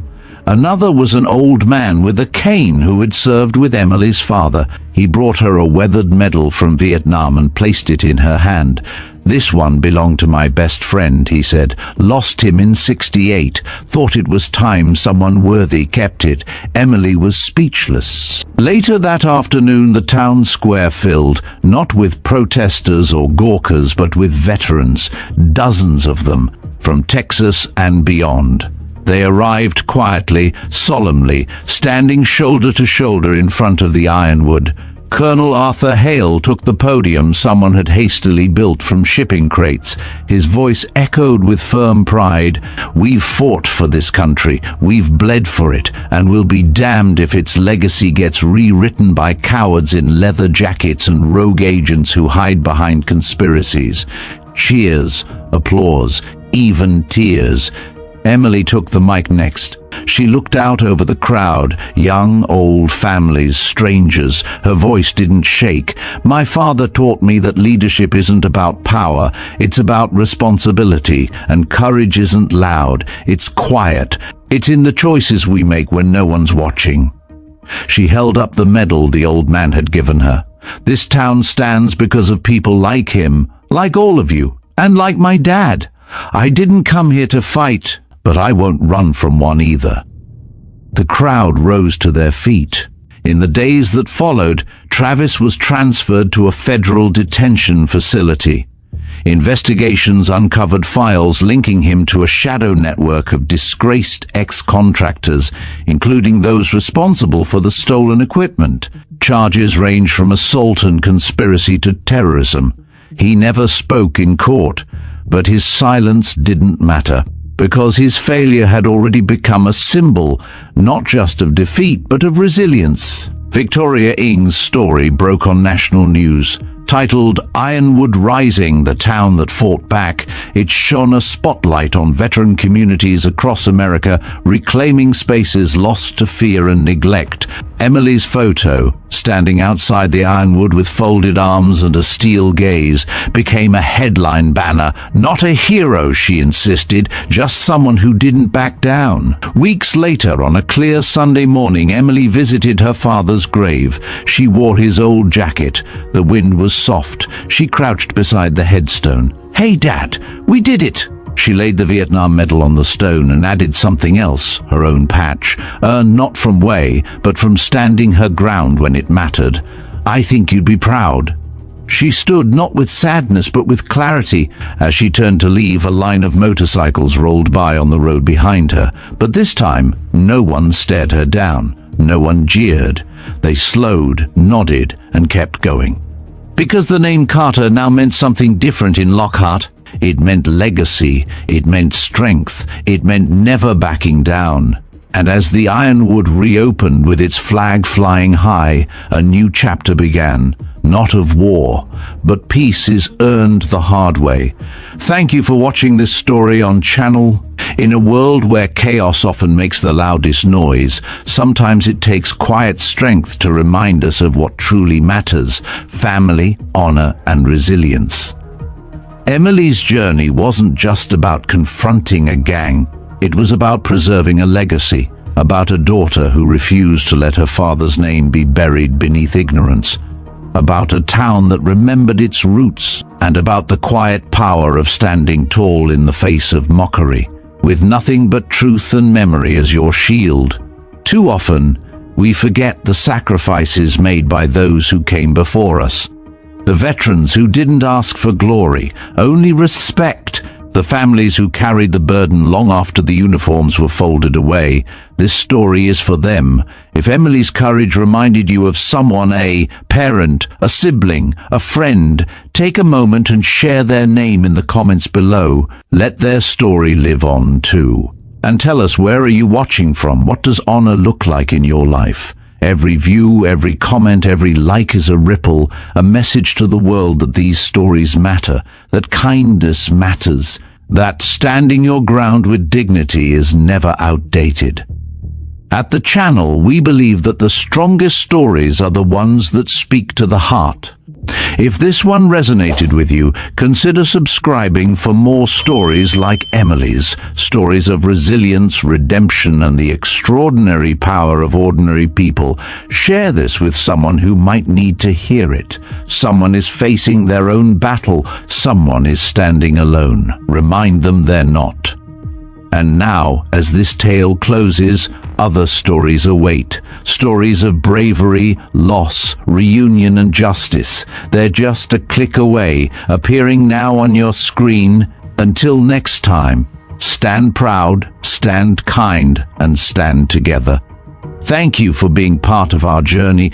Another was an old man with a cane who had served with Emily's father. He brought her a weathered medal from Vietnam and placed it in her hand. "This one belonged to my best friend," he said. "Lost him in '68. Thought it was time someone worthy kept it." Emily was speechless. Later that afternoon, the town square filled, not with protesters or gawkers, but with veterans, dozens of them, from Texas and beyond. They arrived quietly, solemnly, standing shoulder to shoulder in front of the Ironwood. Colonel Arthur Hale took the podium someone had hastily built from shipping crates. His voice echoed with firm pride. "We've fought for this country, we've bled for it, and we'll be damned if its legacy gets rewritten by cowards in leather jackets and rogue agents who hide behind conspiracies." Cheers, applause, even tears. Emily took the mic next. She looked out over the crowd, young, old, families, strangers. Her voice didn't shake. "My father taught me that leadership isn't about power, it's about responsibility, and courage isn't loud, it's quiet. It's in the choices we make when no one's watching." She held up the medal the old man had given her. "This town stands because of people like him, like all of you, and like my dad. I didn't come here to fight, but I won't run from one either." The crowd rose to their feet. In the days that followed, Travis was transferred to a federal detention facility. Investigations uncovered files linking him to a shadow network of disgraced ex-contractors, including those responsible for the stolen equipment. Charges range from assault and conspiracy to terrorism. He never spoke in court, but his silence didn't matter, because his failure had already become a symbol, not just of defeat, but of resilience. Victoria Ng's story broke on national news. Titled "Ironwood Rising, the Town That Fought Back," it shone a spotlight on veteran communities across America, reclaiming spaces lost to fear and neglect. Emily's photo, standing outside the Ironwood with folded arms and a steel gaze, became a headline banner. Not a hero, she insisted, just someone who didn't back down. Weeks later, on a clear Sunday morning, Emily visited her father's grave. She wore his old jacket. The wind was soft. She crouched beside the headstone. "Hey, Dad, we did it!" She laid the Vietnam medal on the stone and added something else, her own patch, earned not from way, but from standing her ground when it mattered. "I think you'd be proud." She stood not with sadness but with clarity. As she turned to leave, a line of motorcycles rolled by on the road behind her. But this time, no one stared her down. No one jeered. They slowed, nodded, and kept going. Because the name Carter now meant something different in Lockhart. It meant legacy, it meant strength, it meant never backing down. And as the Ironwood reopened with its flag flying high, a new chapter began. Not of war, but peace is earned the hard way. Thank you for watching this story on channel. In a world where chaos often makes the loudest noise, sometimes it takes quiet strength to remind us of what truly matters: family, honor, and resilience. Emily's journey wasn't just about confronting a gang. It was about preserving a legacy, about a daughter who refused to let her father's name be buried beneath ignorance, about a town that remembered its roots, and about the quiet power of standing tall in the face of mockery, with nothing but truth and memory as your shield. Too often, we forget the sacrifices made by those who came before us. The veterans who didn't ask for glory, only respect. The families who carried the burden long after the uniforms were folded away. This story is for them. If Emily's courage reminded you of someone, a parent, a sibling, a friend, take a moment and share their name in the comments below. Let their story live on too. And tell us, where are you watching from? What does honor look like in your life? Every view, every comment, every like is a ripple, a message to the world that these stories matter, that kindness matters, that standing your ground with dignity is never outdated. At the channel, we believe that the strongest stories are the ones that speak to the heart. If this one resonated with you, consider subscribing for more stories like Emily's, stories of resilience, redemption, and the extraordinary power of ordinary people. Share this with someone who might need to hear it. Someone is facing their own battle. Someone is standing alone. Remind them they're not. And now, as this tale closes, other stories await. Stories of bravery, loss, reunion, and justice. They're just a click away, appearing now on your screen. Until next time, stand proud, stand kind, and stand together. Thank you for being part of our journey.